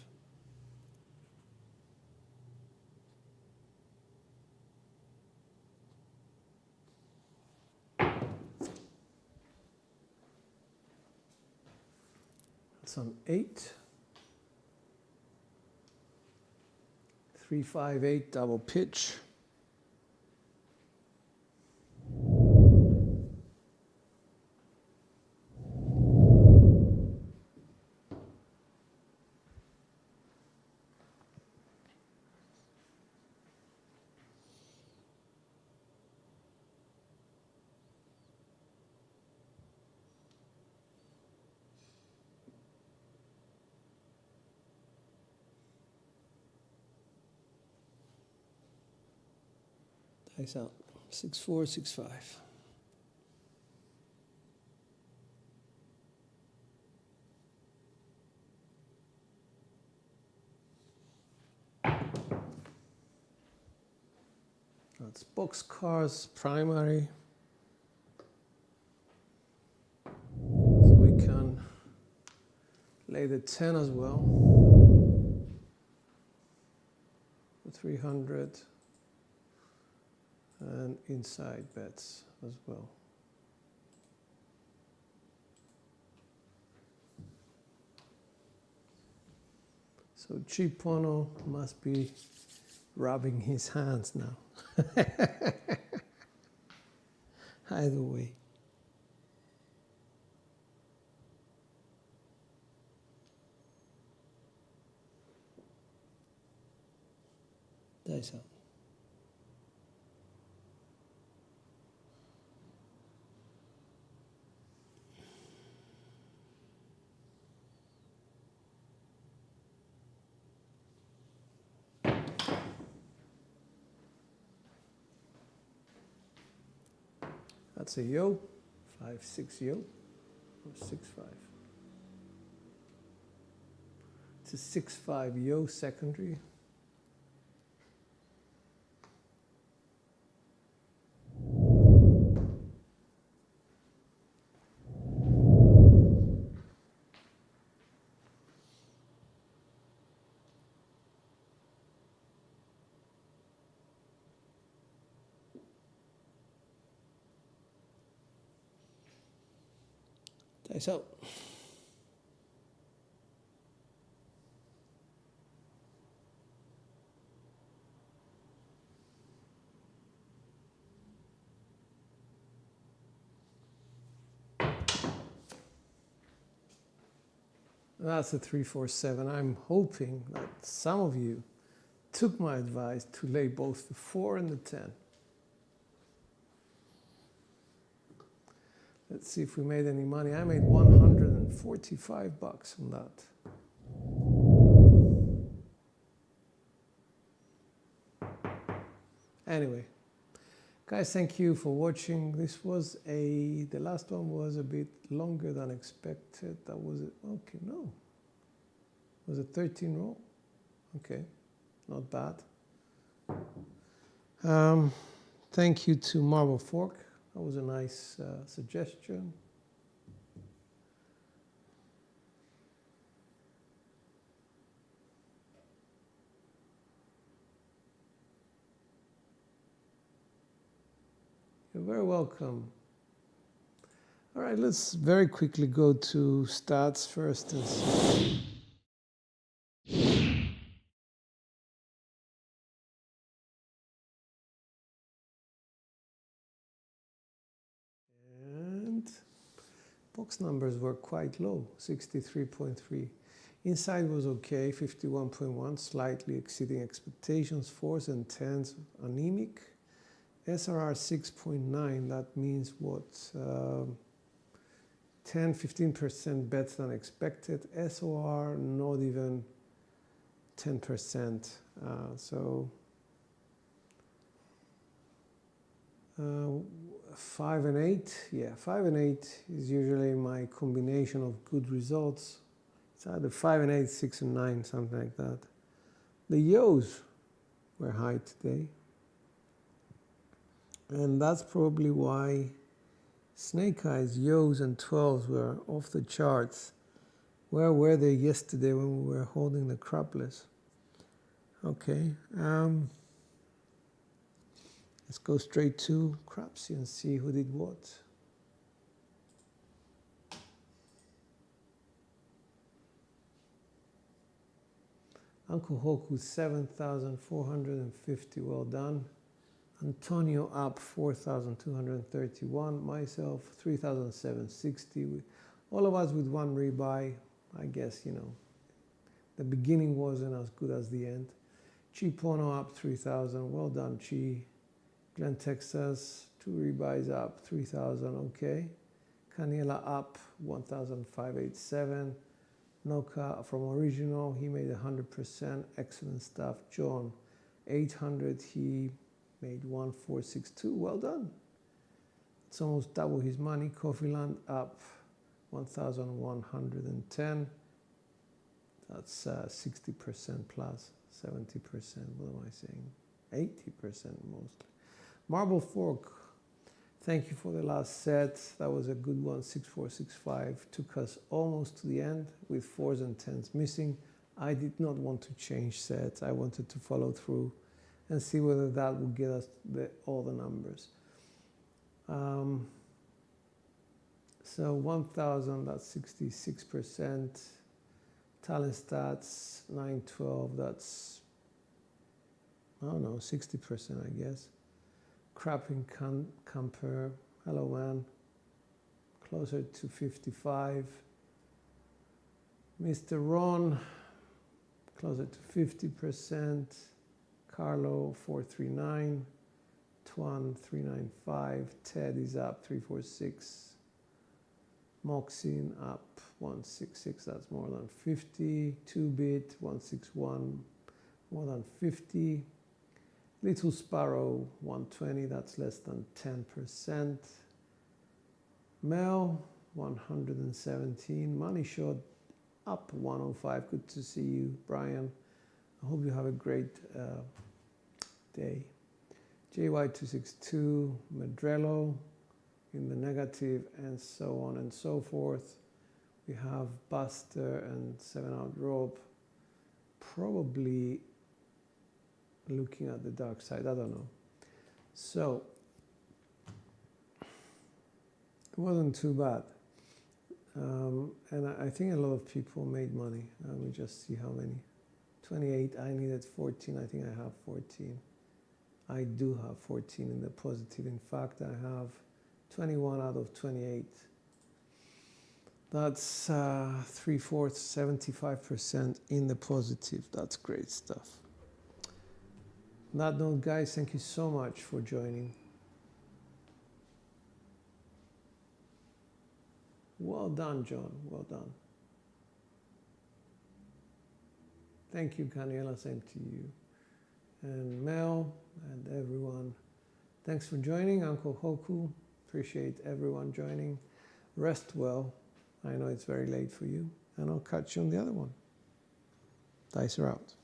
That's on 8. 358 double pitch. Dice out. 6465. That's boxcars primary. So we can lay the 10 as well. The 300. And inside bets as well. So Chipono must be rubbing his hands now. Either way. Dice out. That's a yo, 5-6 yo, or 6-5. It's a 6-5 yo secondary. Dice out. That's a 3-4-7. I'm hoping that some of you took my advice to lay both the 4 and the 10. Let's see if we made any money. I made 145 bucks on that. Anyway, guys, thank you for watching. This was the last one was a bit longer than expected. That was it. Okay, no. It was a 13 roll. Okay, not bad. Thank you to Marble Fork. That was a nice suggestion. You're very welcome. All right, let's very quickly go to stats first and see. And Box numbers were quite low, 63.3. Inside was okay, 51.1, slightly exceeding expectations. 4s and 10s anemic. SRR 6.9, that means what? 10-15% better than expected. SOR not even 10%. So 5 and 8, yeah, 5 and 8 is usually my combination of good results. It's either 5 and 8, 6 and 9, something like that. The Yos were high today, and that's probably why Snake Eyes, Yos and 12s were off the charts. Where were they yesterday when we were holding the crapless? Okay, let's go straight to Crapsy and see who did what. Uncle Hoku 7,450, well done. Antonio up 4,231. Myself 3,760. All of us with one rebuy. I guess, you know, the beginning wasn't as good as the end. Chi Pono up 3,000. Well done, Chi. Glen, Texas, 2 rebuys up 3,000. Okay. Canela up 1,587. Noka from original, he made 100%. Excellent stuff. John 800. He made 1,462. Well done. It's almost double his money. Coffeeland up 1,110. That's 60% plus 70%. What am I saying? 80% mostly. Marble Fork. Thank you for the last set. That was a good one. 6465 took us almost to the end with 4s and 10s missing. I did not want to change sets. I wanted to follow through and see whether that would get us all the numbers. So 1,000, that's 66%. Talent stats, 912, that's, I don't know, 60%, I guess. Crapping Camper, hello man, closer to 55. Mr. Ron, closer to 50%. Carlo 439, Twan 395, Ted is up 346, Moxin up 166, that's more than 50, 2-bit 161, more than 50, Little Sparrow 120, that's less than 10%, Mel 117, Money Shot up 105, good to see you, Brian. I hope you have a great day. JY262, Medrello in the negative, and so on and so forth. We have Buster and 7-Out Rope, probably looking at the dark side, I don't know. So, it wasn't too bad. And I think a lot of people made money. Let me just see how many. 28, I needed 14, I think I have 14. I do have 14 in the positive. In fact, I have 21 out of 28. That's 3/4, 75% in the positive. That's great stuff. On that note, guys, thank you so much for joining. Well done, John, well done. Thank you, Caniela, same to you. And Mel and everyone, thanks for joining. Uncle Hoku, appreciate everyone joining. Rest well. I know it's very late for you, and I'll catch you on the other one. Dice are out.